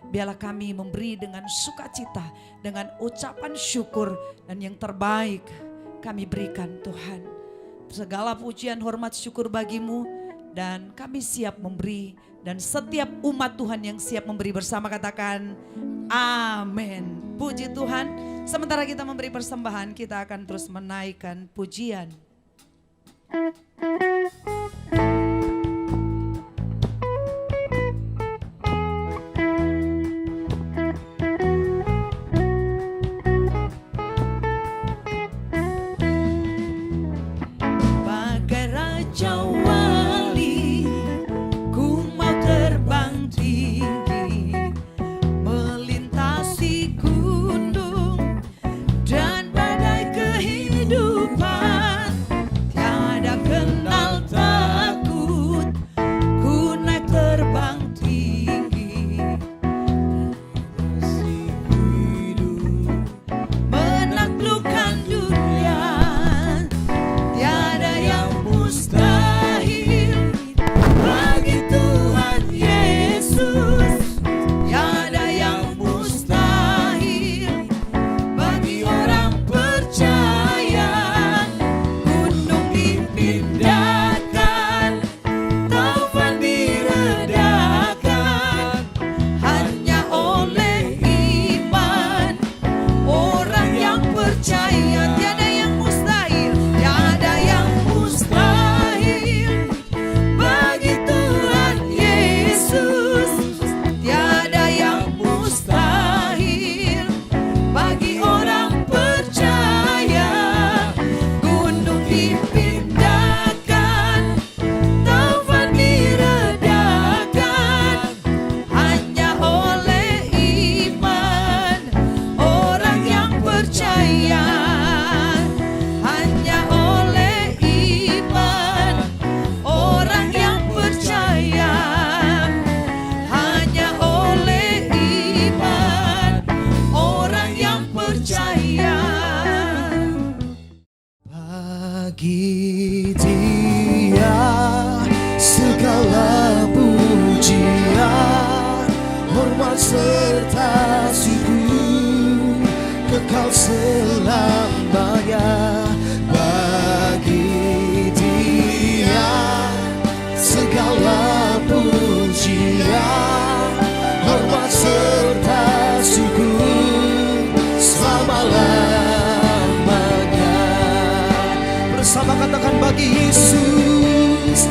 Biarlah kami memberi dengan sukacita, dengan ucapan syukur, dan yang terbaik kami berikan Tuhan. Segala pujian, hormat, syukur bagi-Mu, dan kami siap memberi. Dan setiap umat Tuhan yang siap memberi bersama katakan amin. Puji Tuhan. Sementara kita memberi persembahan, kita akan terus menaikkan pujian. Bagai raja wali, ku mau terbang tinggi, melintasi gunung dan badai kehidupan. Tiada kenal takut, ku naik terbang tinggi. Menaklukkan dunia, tiada yang mustahil bagi Tuhan Yesus. Tiada yang mustahil bagi orang percaya. Gunung dipindahkan, taufan diredakan, hanya oleh iman orang yang percaya. Tiada yang mustahil, tiada yang mustahil bagi Tuhan Yesus. Tiada yang mustahil bagi orang percaya. Gunung dipindahkan, taufan diredakan, hanya oleh iman orang yang percaya. Hanya oleh iman orang yang percaya. Hanya oleh iman orang yang percaya. Bagi Dia segala pujian, hormat serta syukur kekal selamanya. Bagi bagi Yesus,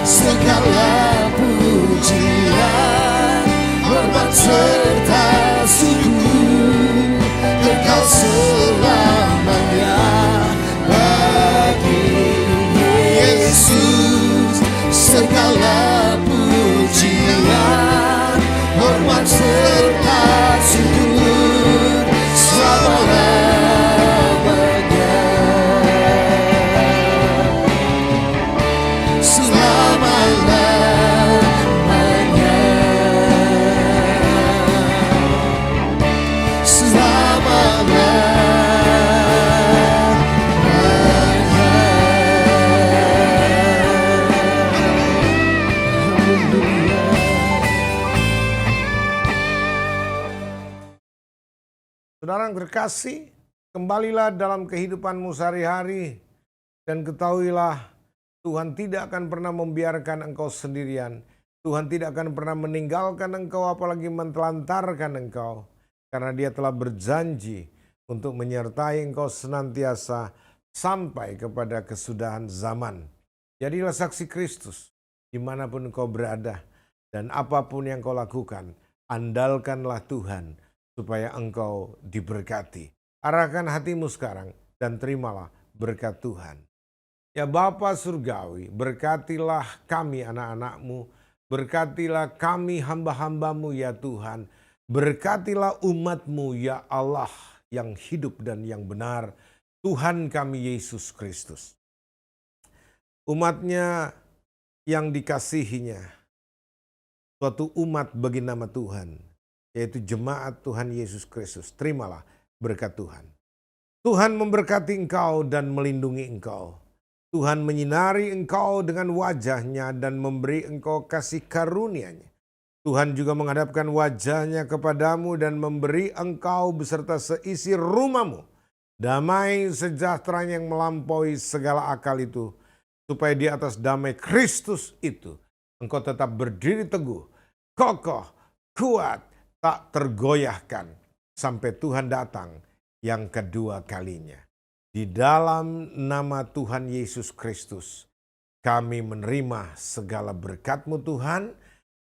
segala pujian, hormat serta syukur kekal selamanya bagi Yesus. Segala pujian, hormat serta syukur selama-lamanya. Selama-lamanya. Saudara yang terkasih, kembalilah dalam kehidupanmu sehari-hari dan ketahuilah Tuhan tidak akan pernah membiarkan engkau sendirian. Tuhan tidak akan pernah meninggalkan engkau apalagi mentelantarkan engkau. Karena Dia telah berjanji untuk menyertai engkau senantiasa sampai kepada kesudahan zaman. Jadilah saksi Kristus dimanapun engkau berada dan apapun yang kau lakukan. Andalkanlah Tuhan supaya engkau diberkati. Arahkan hatimu sekarang dan terimalah berkat Tuhan. Ya Bapa Surgawi, berkatilah kami anak-anak-Mu, berkatilah kami hamba-hamba-Mu ya Tuhan, berkatilah umat-Mu ya Allah yang hidup dan yang benar, Tuhan kami Yesus Kristus. Umat-Nya yang dikasihinya, suatu umat bagi nama Tuhan, yaitu jemaat Tuhan Yesus Kristus. Terimalah berkat Tuhan. Tuhan memberkati engkau dan melindungi engkau. Tuhan menyinari engkau dengan wajah-Nya dan memberi engkau kasih karunia-Nya. Tuhan juga menghadapkan wajah-Nya kepadamu dan memberi engkau beserta seisi rumahmu damai sejahtera yang melampaui segala akal itu, supaya di atas damai Kristus itu engkau tetap berdiri teguh, kokoh, kuat, tak tergoyahkan sampai Tuhan datang yang kedua kalinya. Di dalam nama Tuhan Yesus Kristus, kami menerima segala berkat-Mu Tuhan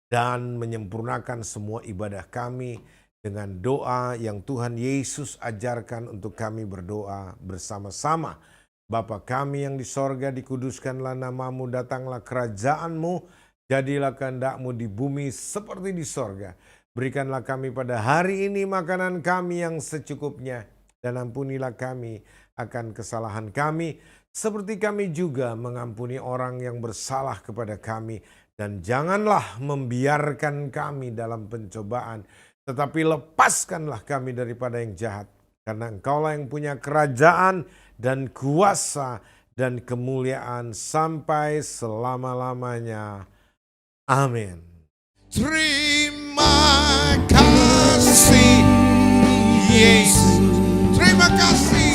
dan menyempurnakan semua ibadah kami dengan doa yang Tuhan Yesus ajarkan untuk kami berdoa bersama-sama. Bapa kami yang di sorga, dikuduskanlah nama-Mu, datanglah kerajaan-Mu, jadilah kehendak-Mu di bumi seperti di sorga. Berikanlah kami pada hari ini makanan kami yang secukupnya, dan ampunilah kami akan kesalahan kami, seperti kami juga mengampuni orang yang bersalah kepada kami. Dan janganlah membiarkan kami dalam pencobaan, tetapi lepaskanlah kami daripada yang jahat. Karena Engkaulah yang punya kerajaan dan kuasa dan kemuliaan sampai selama-lamanya. Amin. Terima kasih Yesus. Terima kasih.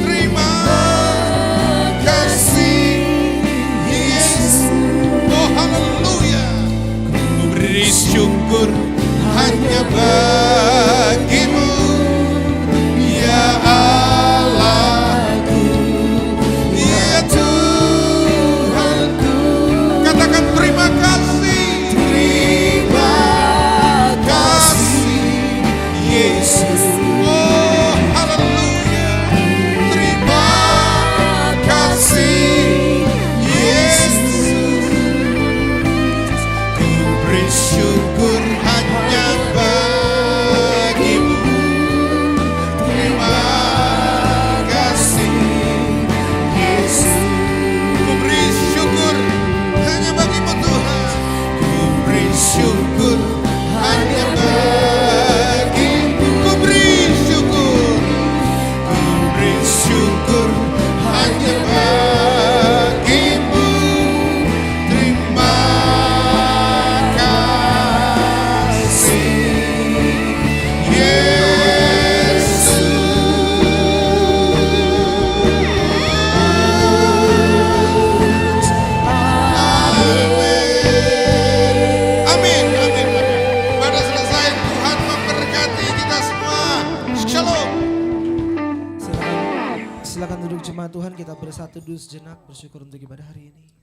Terima kasih Yesus. Oh haleluya. Ku beri syukur hanya bagi-Mu ya Allahku, ya Tuhanku. Katakan terima kasih. Terima kasih Yesus. Oh haleluya. Terima kasih Yesus. Ku beri syukur hanya bagi-Mu Untuk jemaat Tuhan kita bersatu dulu sejenak bersyukur untuk ibadah hari ini.